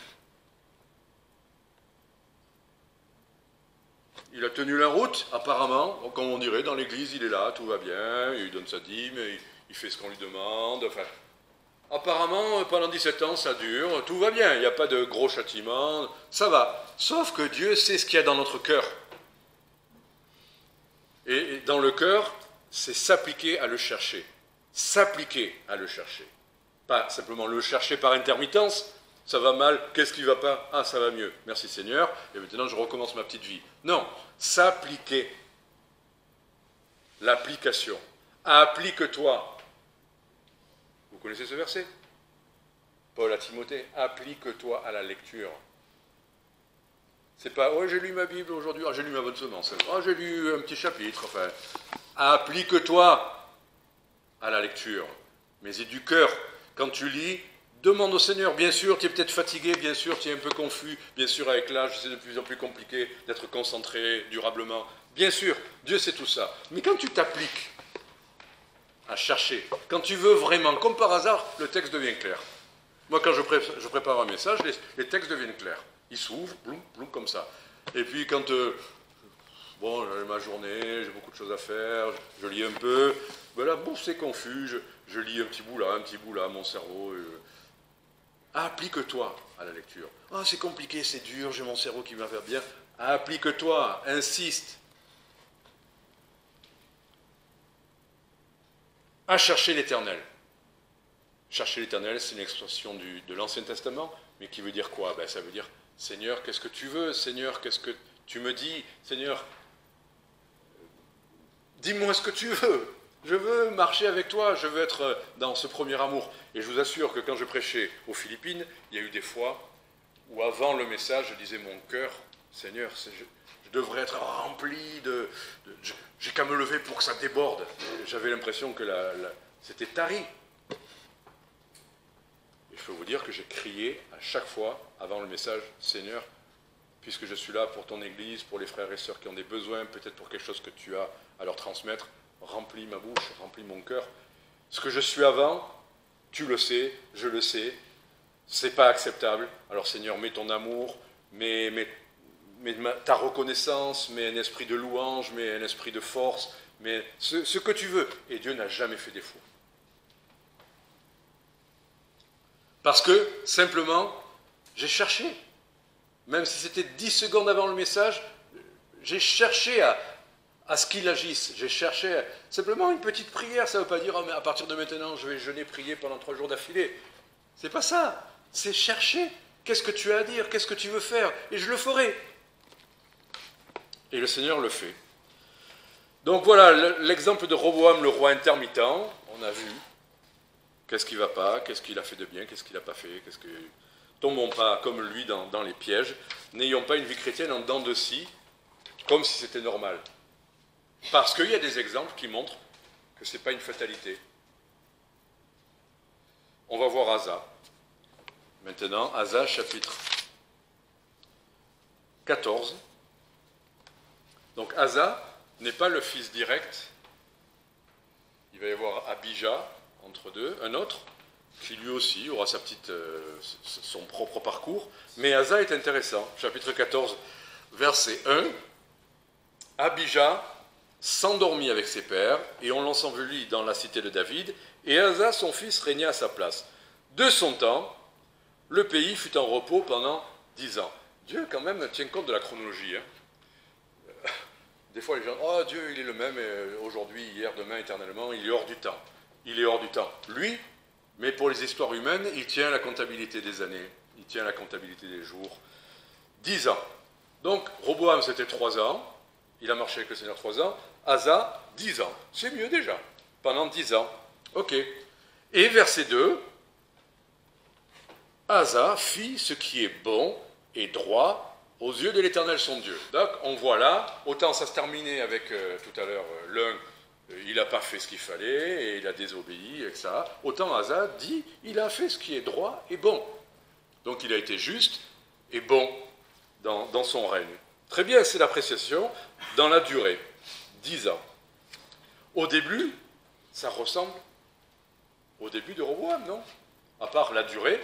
Il a tenu la route, apparemment, comme on dirait, dans l'église, il est là, tout va bien, il donne sa dîme, il fait ce qu'on lui demande, enfin... Apparemment, pendant 17 ans, ça dure, tout va bien, il n'y a pas de gros châtiments, ça va. Sauf que Dieu sait ce qu'il y a dans notre cœur. Et dans le cœur, c'est s'appliquer à le chercher. S'appliquer à le chercher. Pas simplement le chercher par intermittence, ça va mal, qu'est-ce qui ne va pas? Ah, ça va mieux, merci Seigneur, et maintenant je recommence ma petite vie. Non, s'appliquer. L'application. Applique-toi. Vous connaissez ce verset? Paul à Timothée, applique-toi à la lecture. C'est pas, oh j'ai lu ma Bible aujourd'hui, oh j'ai lu ma bonne semence, oh j'ai lu un petit chapitre, enfin, applique-toi à la lecture. Mais c'est du cœur. Quand tu lis, demande au Seigneur, bien sûr tu es peut-être fatigué, bien sûr tu es un peu confus, bien sûr avec l'âge c'est de plus en plus compliqué d'être concentré durablement. Bien sûr, Dieu sait tout ça. Mais quand tu t'appliques à chercher, quand tu veux vraiment, comme par hasard, le texte devient clair. Moi, quand je prépare un message, les textes deviennent clairs. Ils s'ouvrent, bloum, bloum, comme ça. Et puis, quand, bon, j'ai ma journée, j'ai beaucoup de choses à faire, je lis un peu, ben là, bon, c'est confus, je lis un petit bout là, mon cerveau. Applique-toi à la lecture. Ah, c'est compliqué, c'est dur, j'ai mon cerveau qui va faire bien. Applique-toi, insiste. À chercher l'Éternel. Chercher l'Éternel, c'est une expression de l'Ancien Testament, mais qui veut dire quoi? Ben, ça veut dire, Seigneur, qu'est-ce que tu veux? Seigneur, qu'est-ce que tu me dis? Seigneur, dis-moi ce que tu veux. Je veux marcher avec toi, je veux être dans ce premier amour. Et je vous assure que quand je prêchais aux Philippines, il y a eu des fois où avant le message, je disais mon cœur, Seigneur, je devrais être rempli j'ai qu'à me lever pour que ça déborde. J'avais l'impression que c'était tari. Il faut vous dire que j'ai crié à chaque fois, avant le message, Seigneur, puisque je suis là pour ton Église, pour les frères et sœurs qui ont des besoins, peut-être pour quelque chose que tu as à leur transmettre, remplis ma bouche, remplis mon cœur. Ce que je suis avant, tu le sais, je le sais, c'est pas acceptable. Alors Seigneur, mets ton amour, mets ta reconnaissance, mets un esprit de louange, mets un esprit de force, mets ce que tu veux. Et Dieu n'a jamais fait défaut. Parce que, simplement, j'ai cherché. Même si c'était 10 secondes avant le message, j'ai cherché à ce qu'il agisse. J'ai cherché simplement une petite prière. Ça ne veut pas dire, oh, mais à partir de maintenant, je vais jeûner, prier pendant 3 jours d'affilée. C'est pas ça. C'est chercher. Qu'est-ce que tu as à dire? Qu'est-ce que tu veux faire? Et je le ferai. Et le Seigneur le fait. Donc voilà l'exemple de Roboam, le roi intermittent. On a vu. Qu'est-ce qui ne va pas? Qu'est-ce qu'il a fait de bien? Qu'est-ce qu'il n'a pas fait? Tombons pas comme lui dans les pièges. N'ayons pas une vie chrétienne en dents de scie, comme si c'était normal. Parce qu'il y a des exemples qui montrent que ce n'est pas une fatalité. On va voir Asa. Maintenant, Asa, chapitre 14. Donc Asa n'est pas le fils direct. Il va y avoir Abijah entre deux, un autre, qui lui aussi aura son propre parcours. Mais Asa est intéressant. Chapitre 14, verset 1. Abijah s'endormit avec ses pères, et on l'ensevelit dans la cité de David, et Asa, son fils, régna à sa place. De son temps, le pays fut en repos pendant 10 ans. Dieu, quand même, tient compte de la chronologie. Des fois, les gens, oh, Dieu, il est le même, aujourd'hui, hier, demain, éternellement, il est hors du temps. Il est hors du temps. Lui, mais pour les histoires humaines, il tient la comptabilité des années, il tient la comptabilité des jours. 10 ans. Donc, Roboam, c'était 3 ans. Il a marché avec le Seigneur 3 ans. Asa, 10 ans. C'est mieux déjà. Pendant 10 ans. Ok. Et verset 2. Asa fit ce qui est bon et droit aux yeux de l'Éternel son Dieu. Donc on voit là, autant ça se terminait avec tout à l'heure l'un, il n'a pas fait ce qu'il fallait et il a désobéi, etc. Autant Asa dit, il a fait ce qui est droit et bon. Donc il a été juste et bon dans son règne. Très bien, c'est l'appréciation dans la durée. 10 ans. Au début, ça ressemble au début de Roboam, non? À part la durée,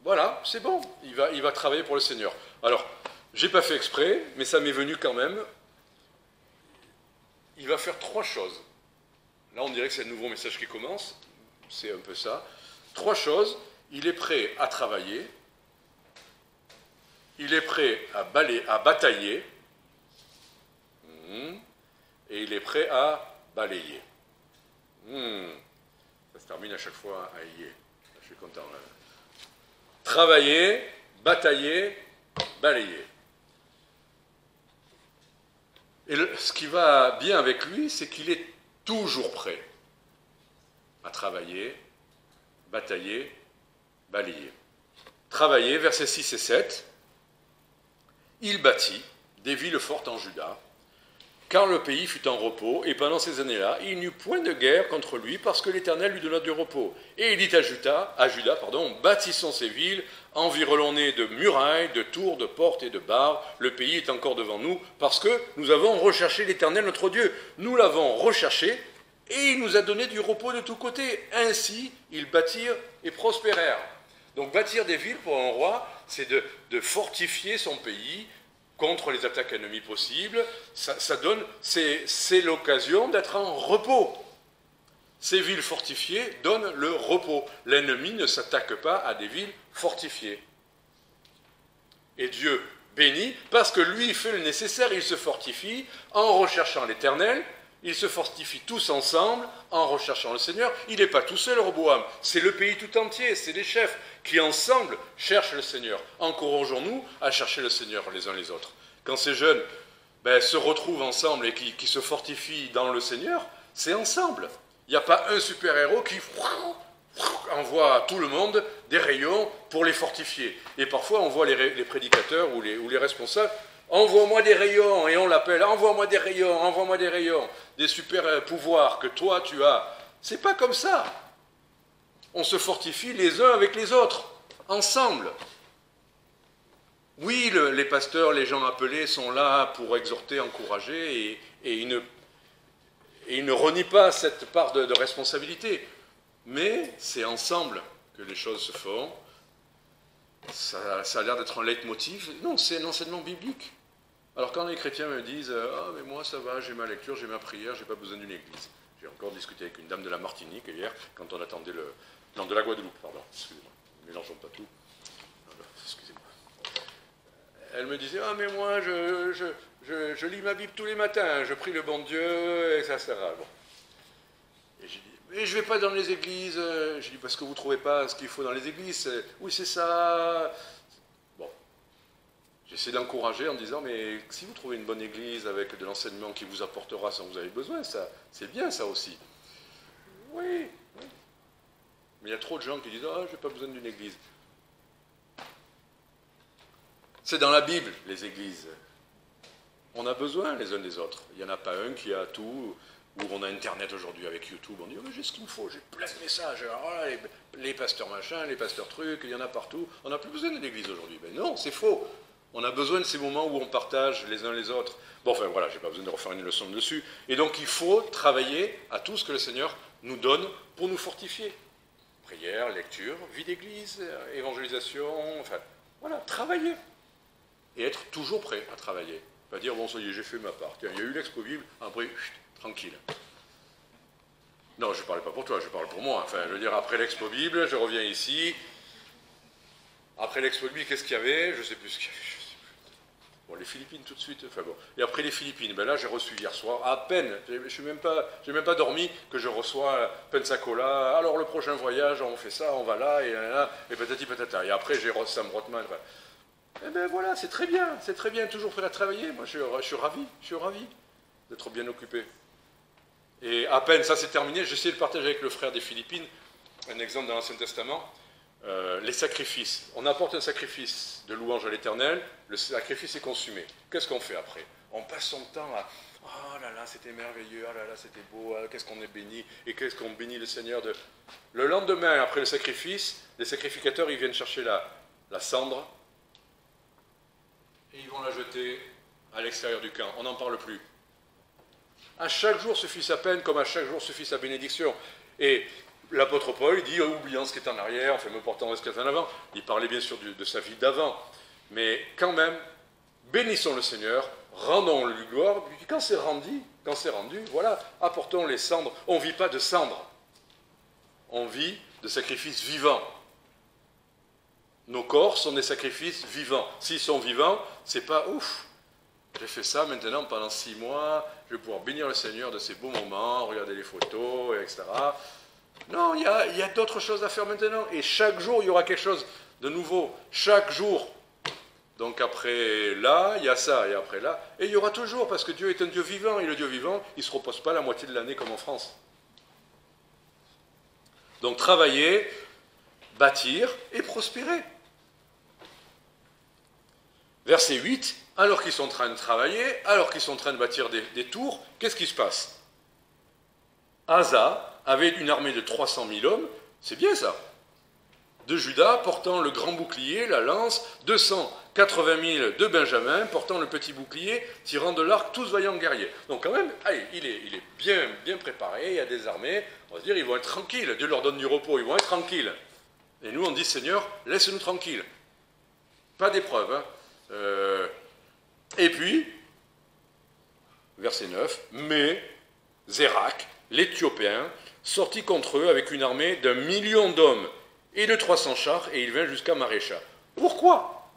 voilà, c'est bon, il va travailler pour le Seigneur. Alors, j'ai pas fait exprès, mais ça m'est venu quand même. Il va faire 3 choses. Là, on dirait que c'est le nouveau message qui commence, c'est un peu ça. 3 choses, il est prêt à travailler, il est prêt à batailler, et il est prêt à balayer. Ça se termine à chaque fois à yé. Je suis content. Là. Travailler, batailler, balayer. Et ce qui va bien avec lui, c'est qu'il est toujours prêt à travailler, batailler, balayer. Travailler, versets 6 et 7. Il bâtit des villes fortes en Juda, car le pays fut en repos, et pendant ces années-là, il n'y eut point de guerre contre lui, parce que l'Éternel lui donna du repos. Et il dit à Juda, bâtissons ces villes, environnées de murailles, de tours, de portes et de barres. Le pays est encore devant nous, parce que nous avons recherché l'Éternel notre Dieu. Nous l'avons recherché, et il nous a donné du repos de tous côtés. Ainsi, ils bâtirent et prospérèrent. Donc bâtir des villes pour un roi, c'est de fortifier son pays, contre les attaques ennemies possibles, c'est l'occasion d'être en repos. Ces villes fortifiées donnent le repos. L'ennemi ne s'attaque pas à des villes fortifiées. Et Dieu bénit, parce que lui fait le nécessaire, il se fortifie en recherchant l'Éternel, ils se fortifient tous ensemble en recherchant le Seigneur. Il n'est pas tout seul, Roboam, c'est le pays tout entier, c'est les chefs qui ensemble cherchent le Seigneur. Encourageons-nous à chercher le Seigneur les uns les autres. Quand ces jeunes se retrouvent ensemble et qui se fortifient dans le Seigneur, c'est ensemble. Il n'y a pas un super-héros qui envoie à tout le monde des rayons pour les fortifier. Et parfois, on voit les prédicateurs ou les responsables, envoie-moi des rayons, et on l'appelle, envoie-moi des rayons, des super-pouvoirs que toi tu as. C'est pas comme ça. On se fortifie les uns avec les autres, ensemble. Oui, les pasteurs, les gens appelés sont là pour exhorter, encourager, et ils ne renient pas cette part de responsabilité. Mais c'est ensemble que les choses se font. Ça a l'air d'être un leitmotiv. Non, c'est un enseignement biblique. Alors quand les chrétiens me disent « Ah, mais moi ça va, j'ai ma lecture, j'ai ma prière, j'ai pas besoin d'une église ». J'ai encore discuté avec une dame de la Martinique hier, quand on attendait Non, de la Guadeloupe, pardon, excusez-moi, mélangeons pas tout. Excusez-moi. Elle me disait « Ah, mais moi, je lis ma Bible tous les matins, je prie le bon Dieu, et ça sera bon. » Et j'ai dit « Mais je ne vais pas dans les églises. » J'ai dit « Parce que vous ne trouvez pas ce qu'il faut dans les églises. » Oui, c'est ça. Bon. J'essaie d'encourager en disant « Mais si vous trouvez une bonne église avec de l'enseignement qui vous apportera ce dont vous avez besoin, ça, c'est bien ça aussi. » Oui, oui. Mais il y a trop de gens qui disent « Ah, je n'ai pas besoin d'une église. » C'est dans la Bible, les églises. On a besoin les uns des autres. Il n'y en a pas un qui a tout, où on a Internet aujourd'hui avec YouTube. On dit oh, « J'ai ce qu'il me faut, j'ai plein de messages. Alors, là, les pasteurs machin, les pasteurs trucs, il y en a partout. On n'a plus besoin de l'église aujourd'hui. » Ben non, c'est faux. On a besoin de ces moments où on partage les uns les autres. Bon, enfin voilà, je n'ai pas besoin de refaire une leçon dessus. Et donc il faut travailler à tout ce que le Seigneur nous donne pour nous fortifier. Prière, lecture, vie d'église, évangélisation, enfin voilà, travailler. Et être toujours prêt à travailler. Pas dire, bon, ça y est, j'ai fait ma part. Tiens, il y a eu l'expo Bible, après, tranquille. Non, je ne parlais pas pour toi, je parle pour moi. Enfin, je veux dire, après l'expo Bible, je reviens ici. Après l'expo Bible, qu'est-ce qu'il y avait? Je ne sais plus ce qu'il y avait. Bon, les Philippines tout de suite. Enfin bon. Et après les Philippines, ben là, j'ai reçu hier soir, à peine, je n'ai même pas dormi, que je reçois Pensacola. Alors, le prochain voyage, on fait ça, on va là, et patati patata. Et après, j'ai Sam Rothman. Enfin, eh bien voilà, c'est très bien, toujours prêt à travailler. Moi, je suis ravi d'être bien occupé. Et à peine ça s'est terminé, j'ai essayé de partager avec le frère des Philippines un exemple dans l'Ancien Testament les sacrifices. On apporte un sacrifice de louange à l'Éternel, le sacrifice est consumé. Qu'est-ce qu'on fait après? On passe son temps à « Oh là là, c'était merveilleux, oh là là, c'était beau, qu'est-ce qu'on est béni, et qu'est-ce qu'on bénit le Seigneur de... » Le lendemain, après le sacrifice, les sacrificateurs, ils viennent chercher la cendre, et ils vont la jeter à l'extérieur du camp. On n'en parle plus. À chaque jour suffit sa peine, comme à chaque jour suffit sa bénédiction. Et l'apôtre Paul, il dit, oubliant ce qui est en arrière, enfin me portant ce qui est en avant. Il parlait bien sûr de sa vie d'avant. Mais quand même, bénissons le Seigneur, rendons-lui gloire. Puis quand c'est rendu, voilà, apportons les cendres. On ne vit pas de cendres. On vit de sacrifices vivants. Nos corps sont des sacrifices vivants. S'ils sont vivants, c'est pas ouf. J'ai fait ça maintenant pendant 6 mois, je vais pouvoir bénir le Seigneur de ces beaux moments, regarder les photos, etc. Non, il y a d'autres choses à faire maintenant. Et chaque jour, il y aura quelque chose de nouveau. Chaque jour. Donc après là, il y a ça, et après là. Et il y aura toujours, parce que Dieu est un Dieu vivant, et le Dieu vivant, il ne se repose pas la moitié de l'année comme en France. Donc travailler, bâtir et prospérer. Verset 8, alors qu'ils sont en train de travailler, alors qu'ils sont en train de bâtir des tours, qu'est-ce qui se passe? Asa avait une armée de 300 000 hommes, c'est bien ça, de Juda portant le grand bouclier, la lance, 280 000 de Benjamin portant le petit bouclier, tirant de l'arc, tous vaillants guerriers. Donc quand même, allez, il est bien préparé, il y a des armées, on va se dire, ils vont être tranquilles, Dieu leur donne du repos, ils vont être tranquilles. Et nous, on dit, Seigneur, laisse-nous tranquilles. Pas d'épreuve, hein. Et puis, verset 9, mais Zérak, l'Éthiopien, sortit contre eux avec une armée d'1 million d'hommes et de 300 chars, et il vint jusqu'à Marécha. Pourquoi?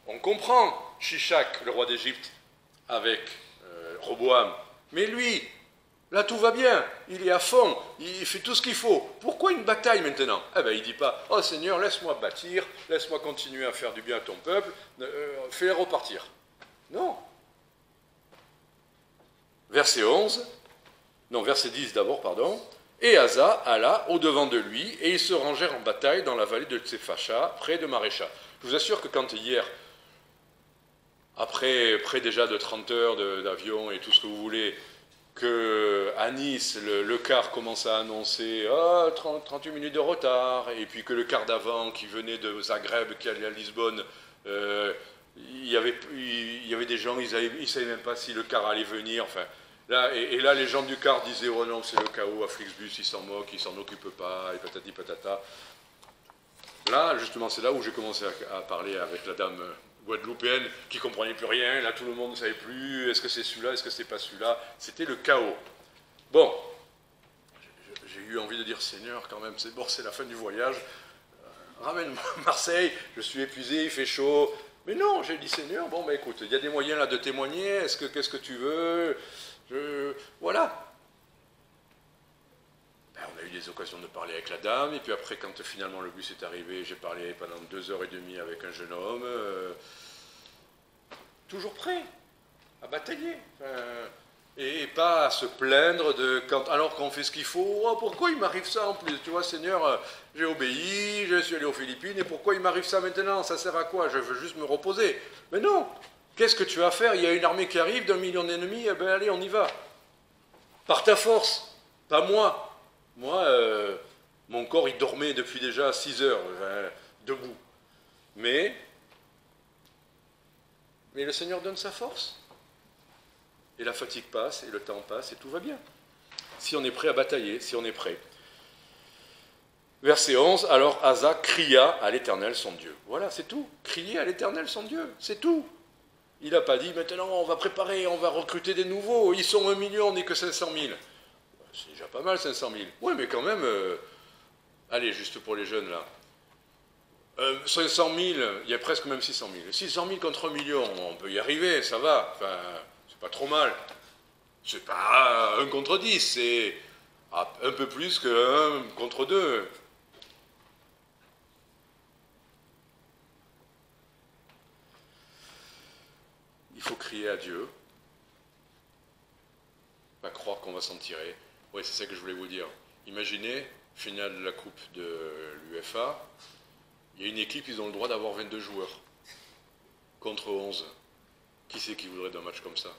On comprend Shishak, le roi d'Égypte, avec Roboam, mais lui, là tout va bien, il est à fond, il fait tout ce qu'il faut. Pourquoi une bataille maintenant? Eh bien il ne dit pas, oh Seigneur, laisse-moi bâtir, laisse-moi continuer à faire du bien à ton peuple, fais-les repartir. Non. Verset 10 d'abord, pardon. Et Asa alla au-devant de lui, et ils se rangèrent en bataille dans la vallée de Tsephacha, près de Marécha. Je vous assure que quand hier, après près déjà de 30 heures d'avion et tout ce que vous voulez, qu'à Nice, le car commence à annoncer 38 minutes de retard, et puis que le car d'avant qui venait de Zagreb, qui allait à Lisbonne, il y avait des gens, ils ne savaient même pas si le car allait venir, enfin... Là, et là, les gens du car disaient « Oh non, c'est le chaos, à Flixbus, ils s'en moquent, ils s'en occupent pas, et patati patata. » Là, justement, c'est là où j'ai commencé à parler avec la dame guadeloupéenne qui ne comprenait plus rien. Là, tout le monde ne savait plus, est-ce que c'est celui-là, est-ce que c'est pas celui-là. C'était le chaos. Bon, j'ai eu envie de dire « Seigneur, quand même, c'est bon, c'est la fin du voyage. Ramène-moi à Marseille, je suis épuisé, il fait chaud. » Mais non, j'ai dit « Seigneur, bon, ben écoute, il y a des moyens là de témoigner, qu'est-ce que tu veux ? Voilà. » Ben, on a eu des occasions de parler avec la dame, et puis après, quand finalement le bus est arrivé, j'ai parlé pendant 2h30 avec un jeune homme, toujours prêt à batailler. Et pas à se plaindre alors qu'on fait ce qu'il faut. Oh, pourquoi il m'arrive ça en plus? Tu vois, Seigneur, j'ai obéi, je suis allé aux Philippines, et pourquoi il m'arrive ça maintenant? Ça sert à quoi? Je veux juste me reposer. Mais non! Qu'est-ce que tu vas faire? Il y a une armée qui arrive d'1 million d'ennemis, eh bien allez, on y va. Par ta force, pas moi. Moi, mon corps, il dormait depuis déjà 6 heures, debout. Mais le Seigneur donne sa force. Et la fatigue passe, et le temps passe, et tout va bien. Si on est prêt à batailler, si on est prêt. Verset 11, alors Asa cria à l'Éternel son Dieu. Voilà, c'est tout. Crier à l'Éternel son Dieu, c'est tout. Il n'a pas dit, maintenant on va préparer, on va recruter des nouveaux, ils sont 1 million, on n'est que 500 000. C'est déjà pas mal, 500 000. Oui, mais quand même, allez, juste pour les jeunes là. 500 000, il y a presque même 600 000. 600 000 contre 1 million, on peut y arriver, ça va. Enfin, c'est pas trop mal. C'est pas 1 contre 10, c'est un peu plus que 1 contre 2. Il faut crier à Dieu, pas croire qu'on va s'en tirer. Oui, c'est ça que je voulais vous dire. Imaginez, finale de la Coupe de l'UEFA, il y a une équipe, ils ont le droit d'avoir 22 joueurs contre 11. Qui c'est qui voudrait d'un match comme ça?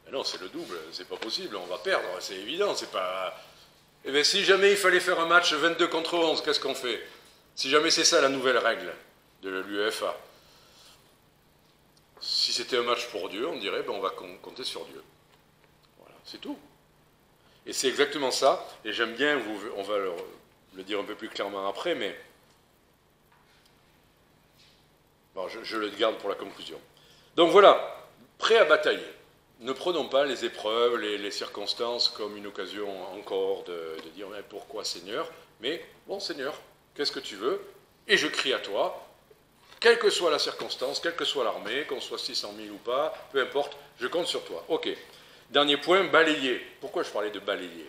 Mais non, c'est le double, c'est pas possible, on va perdre, c'est évident, c'est pas... Eh bien, si jamais il fallait faire un match 22 contre 11, qu'est-ce qu'on fait? Si jamais c'est ça la nouvelle règle de l'UEFA, si c'était un match pour Dieu, on dirait, ben, on va compter sur Dieu. Voilà, c'est tout. Et c'est exactement ça, et j'aime bien, on va le dire un peu plus clairement après, mais bon, je le garde pour la conclusion. Donc voilà, prêt à batailler. Ne prenons pas les épreuves, les circonstances comme une occasion encore de dire mais pourquoi Seigneur, mais bon Seigneur, qu'est-ce que tu veux? Et je crie à toi, quelle que soit la circonstance, quelle que soit l'armée, qu'on soit 600 000 ou pas, peu importe, je compte sur toi. Ok. Dernier point, balayer. Pourquoi je parlais de balayer?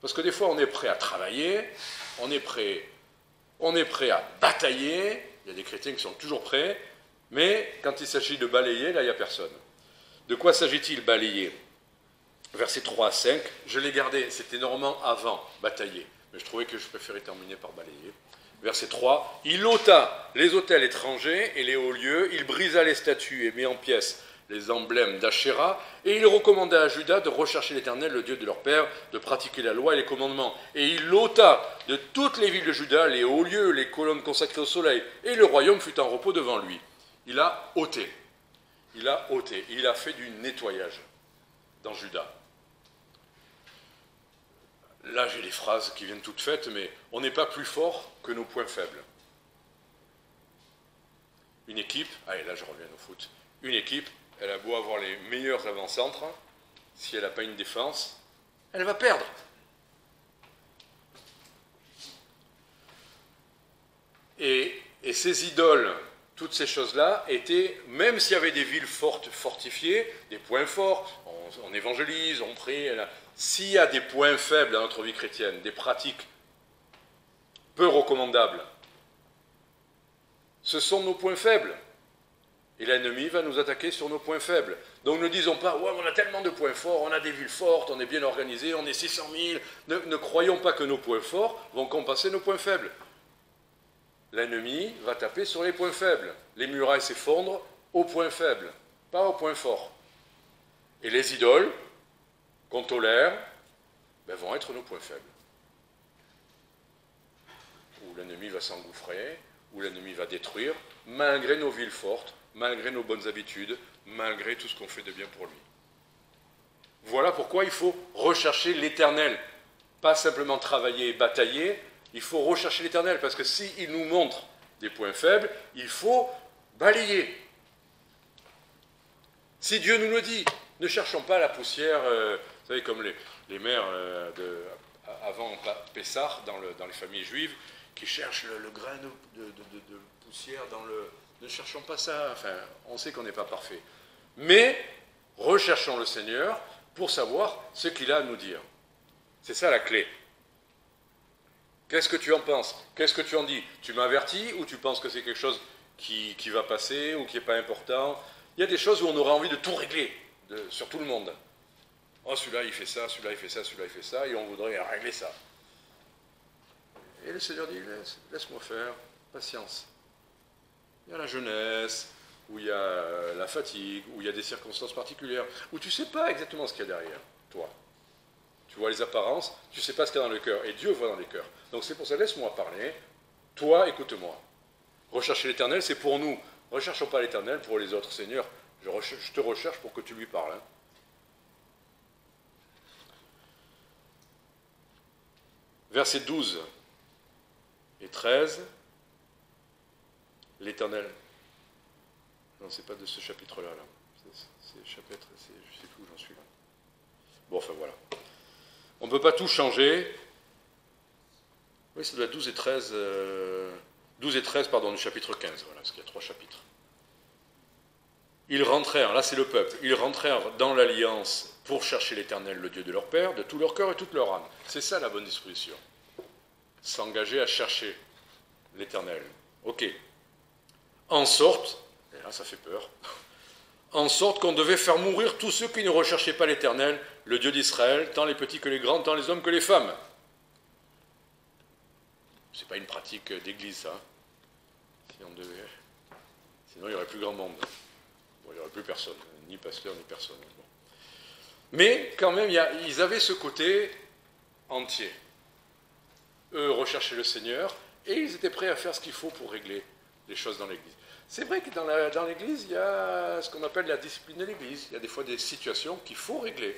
Parce que des fois on est prêt à travailler, on est prêt à batailler, il y a des chrétiens qui sont toujours prêts, mais quand il s'agit de balayer, là il n'y a personne. De quoi s'agit-il balayer? Versets 3 à 5, je l'ai gardé, c'était normalement avant batailler, mais je trouvais que je préférais terminer par balayer. Verset 3, il ôta les autels étrangers et les hauts lieux, il brisa les statues et mit en pièces les emblèmes d'Achéra, et il recommanda à Juda de rechercher l'Éternel, le Dieu de leur père, de pratiquer la loi et les commandements. Et il ôta de toutes les villes de Juda les hauts lieux, les colonnes consacrées au soleil, et le royaume fut en repos devant lui. Il a ôté, il a fait du nettoyage dans Juda. Là, j'ai des phrases qui viennent toutes faites, mais on n'est pas plus fort que nos points faibles. Une équipe, allez, là je reviens au foot, une équipe, elle a beau avoir les meilleurs avant-centres, si elle n'a pas une défense, elle va perdre. Et ces idoles, toutes ces choses-là, étaient, même s'il y avait des villes fortes, fortifiées, des points forts, on évangélise, on prie, s'il y a des points faibles dans notre vie chrétienne, des pratiques peu recommandables, ce sont nos points faibles. Et l'ennemi va nous attaquer sur nos points faibles. Donc ne disons pas, ouais, on a tellement de points forts, on a des villes fortes, on est bien organisé, on est 600 000. Ne croyons pas que nos points forts vont compenser nos points faibles. L'ennemi va taper sur les points faibles. Les murailles s'effondrent aux points faibles, pas aux points forts. Et les idoles qu'on tolère ben, vont être nos points faibles. Où l'ennemi va s'engouffrer, où l'ennemi va détruire, malgré nos villes fortes, malgré nos bonnes habitudes, malgré tout ce qu'on fait de bien pour lui. Voilà pourquoi il faut rechercher l'Éternel. Pas simplement travailler et batailler, il faut rechercher l'Éternel, parce que s'il nous montre des points faibles, il faut balayer. Si Dieu nous le dit, ne cherchons pas la poussière, vous savez, comme les mères avant Pessah, dans les familles juives, qui cherchent le grain de poussière dans le... Ne cherchons pas ça, enfin, on sait qu'on n'est pas parfait. Mais recherchons le Seigneur pour savoir ce qu'il a à nous dire. C'est ça la clé. Qu'est-ce que tu en penses? Qu'est-ce que tu en dis? Tu m'avertis ou tu penses que c'est quelque chose qui va passer ou qui n'est pas important? Il y a des choses où on aura envie de tout régler sur tout le monde. Oh, celui-là il fait ça, celui-là il fait ça, celui-là il fait ça, et on voudrait régler ça. Et le Seigneur dit, laisse-moi faire, patience. Il y a la jeunesse, où il y a la fatigue, où il y a des circonstances particulières, où tu ne sais pas exactement ce qu'il y a derrière, toi. Tu vois les apparences, tu ne sais pas ce qu'il y a dans le cœur, et Dieu voit dans les cœurs. Donc c'est pour ça, laisse-moi parler, toi, écoute-moi. Rechercher l'Éternel, c'est pour nous. Ne recherchons pas l'Éternel pour les autres. Seigneur, je te recherche pour que tu lui parles. Hein. Versets 12 et 13, l'Éternel. Non, c'est pas de ce chapitre-là. Là. C'est chapitre, je sais plus où j'en suis là. Bon, enfin voilà. On ne peut pas tout changer. Oui, c'est de la 12 et 13, 12 et 13 pardon, du chapitre 15, voilà, parce qu'il y a 3 chapitres. Ils rentrèrent, là c'est le peuple, ils rentrèrent dans l'alliance pour chercher l'Éternel, le Dieu de leur père, de tout leur cœur et toute leur âme. C'est ça la bonne disposition. S'engager à chercher l'Éternel. Ok. En sorte, et là ça fait peur, en sorte qu'on devait faire mourir tous ceux qui ne recherchaient pas l'Éternel, le Dieu d'Israël, tant les petits que les grands, tant les hommes que les femmes. c'est pas une pratique d'église, ça. Si on devait... Sinon, il n'y aurait plus grand monde. Bon, il n'y aurait plus personne, ni pasteur, ni personne. Bon. Mais quand même, ils avaient ce côté entier. Eux recherchaient le Seigneur, et ils étaient prêts à faire ce qu'il faut pour régler les choses dans l'Église. C'est vrai que dans l'Église, il y a ce qu'on appelle la discipline de l'Église. Il y a des fois des situations qu'il faut régler,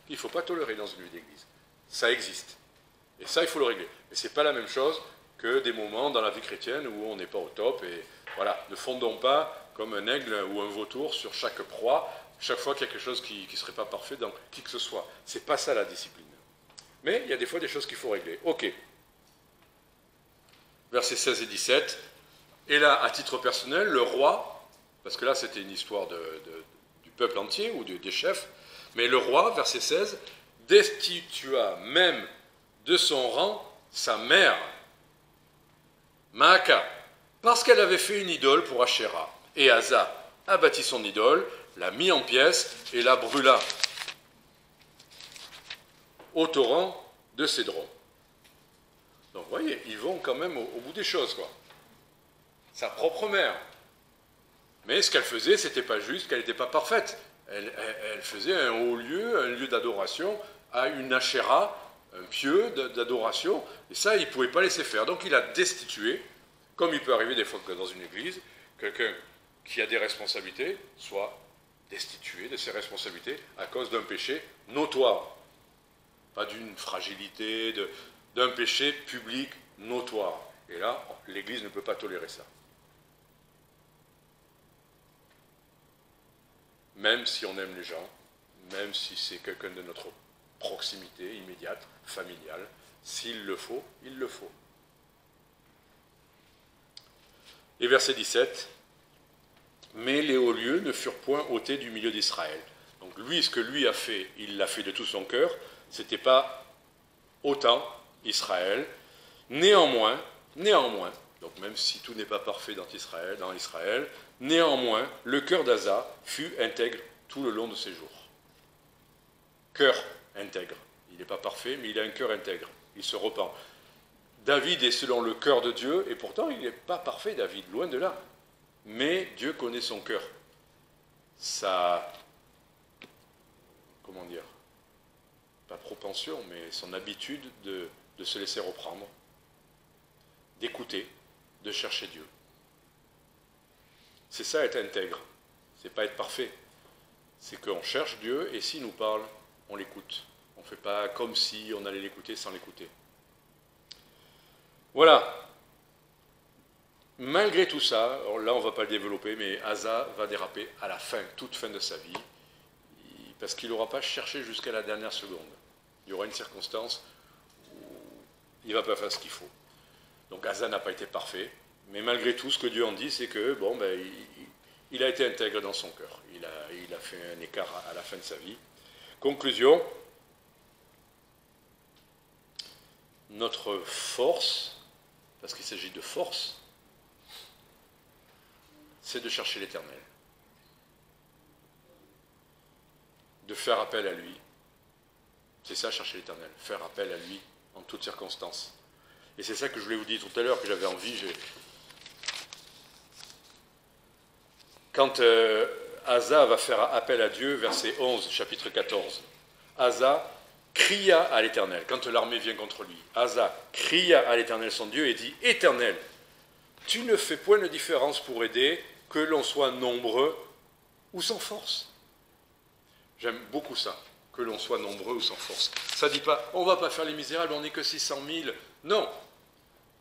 qu'il ne faut pas tolérer dans une vie d'Église. Ça existe. Et ça, il faut le régler. Mais ce n'est pas la même chose que des moments dans la vie chrétienne où on n'est pas au top. Et voilà, ne fondons pas comme un aigle ou un vautour sur chaque proie, chaque fois qu'il y a quelque chose qui ne serait pas parfait dans qui que ce soit. Ce n'est pas ça la discipline. Mais il y a des fois des choses qu'il faut régler. Ok. Versets 16 et 17. Et là, à titre personnel, le roi, parce que là c'était une histoire du peuple entier ou des chefs, mais le roi, verset 16, destitua même de son rang sa mère, Maaka, parce qu'elle avait fait une idole pour Ashéra. Et Asa abattit son idole, la mit en pièces et la brûla au torrent de Cédron. Donc vous voyez, ils vont quand même au bout des choses, quoi. Sa propre mère. Mais ce qu'elle faisait, c'était pas juste, qu'elle n'était pas parfaite. Elle faisait un haut lieu, un lieu d'adoration, à une Ashéra, un pieu d'adoration, et ça, il ne pouvait pas laisser faire. Donc il a destitué, comme il peut arriver des fois que dans une église, quelqu'un qui a des responsabilités soit destitué de ses responsabilités à cause d'un péché notoire. Pas d'une fragilité, d'un péché public notoire. Et là, l'Église ne peut pas tolérer ça. Même si on aime les gens, même si c'est quelqu'un de notre proximité immédiate, familiale, s'il le faut, il le faut. Et verset 17, « Mais les hauts lieux ne furent point ôtés du milieu d'Israël. » Donc lui, ce que lui a fait, il l'a fait de tout son cœur, ce n'était pas autant Israël. Néanmoins, donc même si tout n'est pas parfait dans Israël, néanmoins, le cœur d'Asa fut intègre tout le long de ses jours. Cœur intègre. Il n'est pas parfait, mais il a un cœur intègre. Il se repent. David est selon le cœur de Dieu, et pourtant il n'est pas parfait, David, loin de là. Mais Dieu connaît son cœur. Sa, comment dire, pas propension, mais son habitude de se laisser reprendre, d'écouter, de chercher Dieu. C'est ça être intègre, c'est pas être parfait. C'est qu'on cherche Dieu et s'il nous parle, on l'écoute. On ne fait pas comme si on allait l'écouter sans l'écouter. Voilà. Malgré tout ça, alors là on ne va pas le développer, mais Asa va déraper à la fin, toute fin de sa vie, parce qu'il n'aura pas cherché jusqu'à la dernière seconde. Il y aura une circonstance où il ne va pas faire ce qu'il faut. Donc Asa n'a pas été parfait, mais malgré tout, ce que Dieu en dit, c'est que bon, il a été intègre dans son cœur. Il a fait un écart à la fin de sa vie. Conclusion, notre force, parce qu'il s'agit de force, c'est de chercher l'Éternel, de faire appel à lui. C'est ça, chercher l'Éternel, faire appel à lui en toutes circonstances. Et c'est ça que je voulais vous dire tout à l'heure, que j'avais envie. Quand Asa va faire appel à Dieu, verset 11, chapitre 14, Asa cria à l'Éternel, quand l'armée vient contre lui. Asa cria à l'Éternel son Dieu et dit, « Éternel, tu ne fais point de différence pour aider, que l'on soit nombreux ou sans force. » J'aime beaucoup ça, que l'on soit nombreux ou sans force. Ça ne dit pas, on ne va pas faire les misérables, on n'est que 600 000. Non.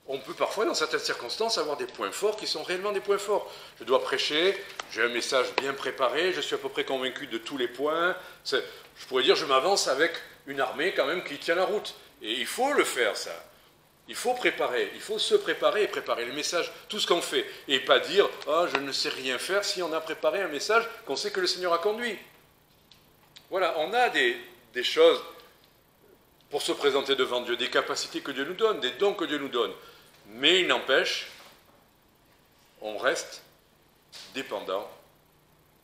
On peut parfois, dans certaines circonstances, avoir des points forts qui sont réellement des points forts. Je dois prêcher, j'ai un message bien préparé, je suis à peu près convaincu de tous les points. Je pourrais dire, je m'avance avec une armée quand même qui tient la route. Et il faut le faire, ça. Il faut préparer, il faut se préparer et préparer le message, tout ce qu'on fait. Et pas dire, ah, je ne sais rien faire si on a préparé un message qu'on sait que le Seigneur a conduit. Voilà, on a des choses pour se présenter devant Dieu, des capacités que Dieu nous donne, des dons que Dieu nous donne. Mais il n'empêche, on reste dépendant,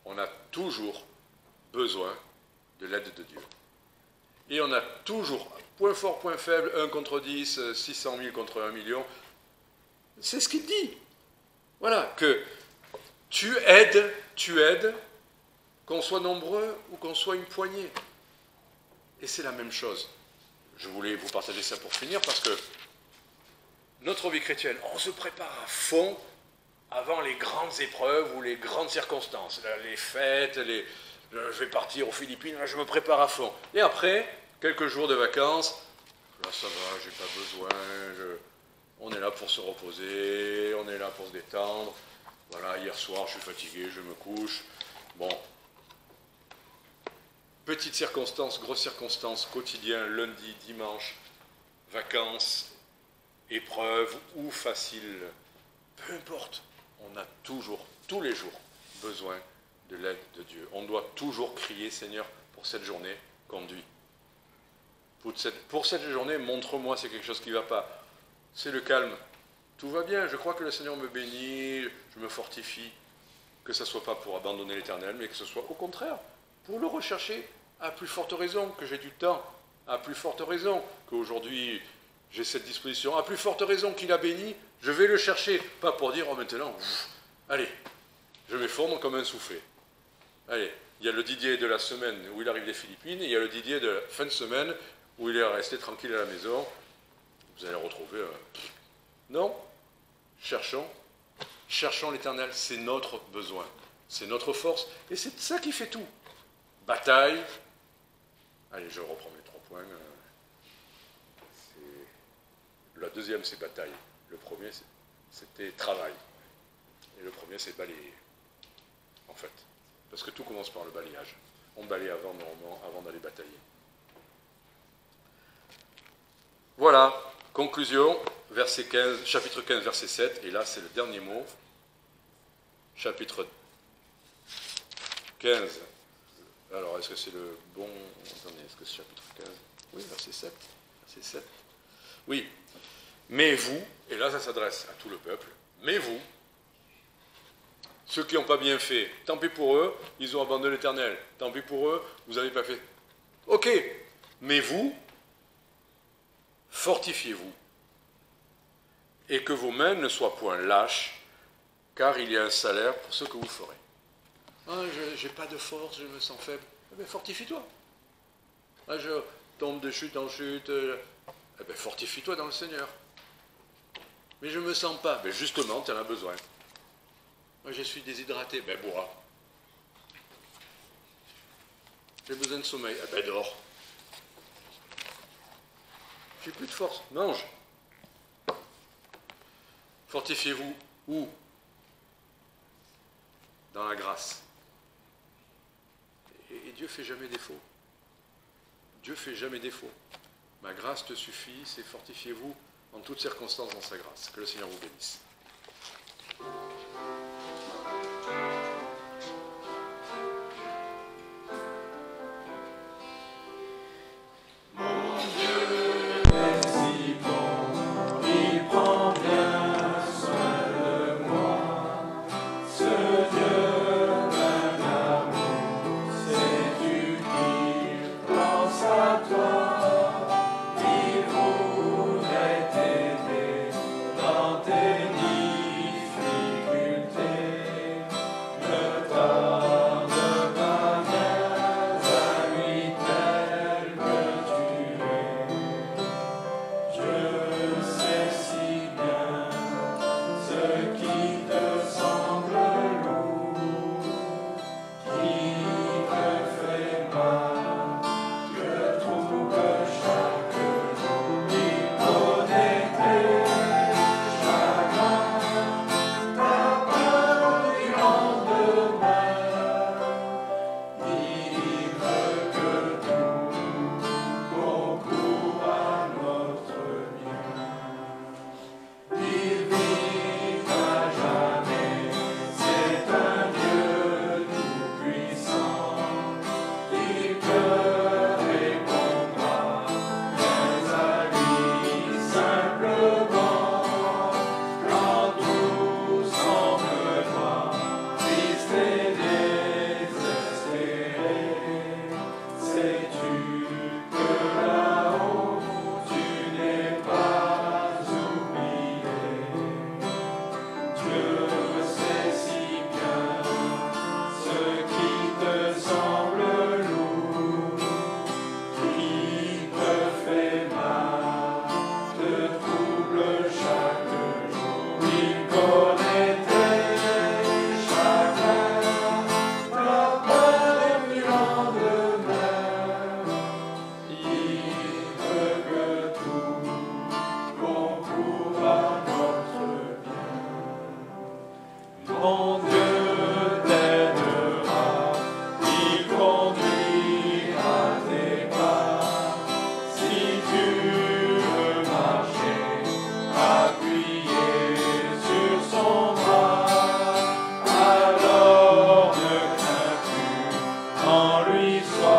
on a toujours besoin de l'aide de Dieu. Et on a toujours, point fort, point faible, 1 contre 10, 600 000 contre 1 million, C'est ce qu'il dit. Voilà, que tu aides, qu'on soit nombreux ou qu'on soit une poignée. Et c'est la même chose. Je voulais vous partager ça pour finir parce que notre vie chrétienne, on se prépare à fond avant les grandes épreuves ou les grandes circonstances. Les fêtes, je vais partir aux Philippines, là, je me prépare à fond. Et après, quelques jours de vacances, là ça va, j'ai pas besoin, on est là pour se reposer, on est là pour se détendre. Voilà, hier soir, je suis fatigué, je me couche. Bon. Petites circonstances, grosses circonstances, quotidien, lundi, dimanche, vacances, épreuves ou faciles. Peu importe, on a toujours, tous les jours, besoin de l'aide de Dieu. On doit toujours crier, Seigneur, pour cette journée, conduis. Pour cette journée, montre-moi c'est quelque chose qui ne va pas. C'est le calme. Tout va bien, je crois que le Seigneur me bénit, je me fortifie. Que ce ne soit pas pour abandonner l'Éternel, mais que ce soit au contraire, pour le rechercher, à plus forte raison que j'ai du temps, à plus forte raison qu'aujourd'hui j'ai cette disposition, à plus forte raison qu'il a béni, je vais le chercher, pas pour dire, oh maintenant, allez, je m'effondre comme un soufflé. Allez, il y a le Didier de la semaine où il arrive des Philippines, et il y a le Didier de la fin de semaine où il est resté tranquille à la maison. Vous allez le retrouver. Non, cherchons l'Éternel, c'est notre besoin, c'est notre force, et c'est ça qui fait tout. Bataille. Allez, je reprends mes 3 points. La deuxième, c'est bataille. Le premier, c'était travail. Et le premier, c'est balayer. En fait. Parce que tout commence par le balayage. On balaye normalement, avant d'aller batailler. Voilà. Conclusion, chapitre 15, verset 7. Et là, c'est le dernier mot. Chapitre 15. Alors, est-ce que c'est le bon... Attendez, est-ce que c'est chapitre 15 ? Oui, verset 7. Verset 7. Oui. Mais vous, et là ça s'adresse à tout le peuple, mais vous, ceux qui n'ont pas bien fait, tant pis pour eux, ils ont abandonné l'Éternel. Tant pis pour eux, vous n'avez pas fait. Ok, mais vous, fortifiez-vous, et que vos mains ne soient point lâches, car il y a un salaire pour ce que vous ferez. Ah, je n'ai pas de force, je me sens faible. Eh bien, fortifie-toi. Ah, je tombe de chute en chute. Eh bien, fortifie-toi dans le Seigneur. Mais je ne me sens pas. Ben justement, tu en as besoin. Moi, je suis déshydraté. Ben bois. J'ai besoin de sommeil. Eh ben dors. J'ai plus de force. Mange. Fortifiez-vous. Où ? Dans la grâce. Et Dieu ne fait jamais défaut. Dieu ne fait jamais défaut. Ma grâce te suffit, c'est fortifiez-vous en toutes circonstances dans sa grâce. Que le Seigneur vous bénisse. Dans tes difficultés. béni soit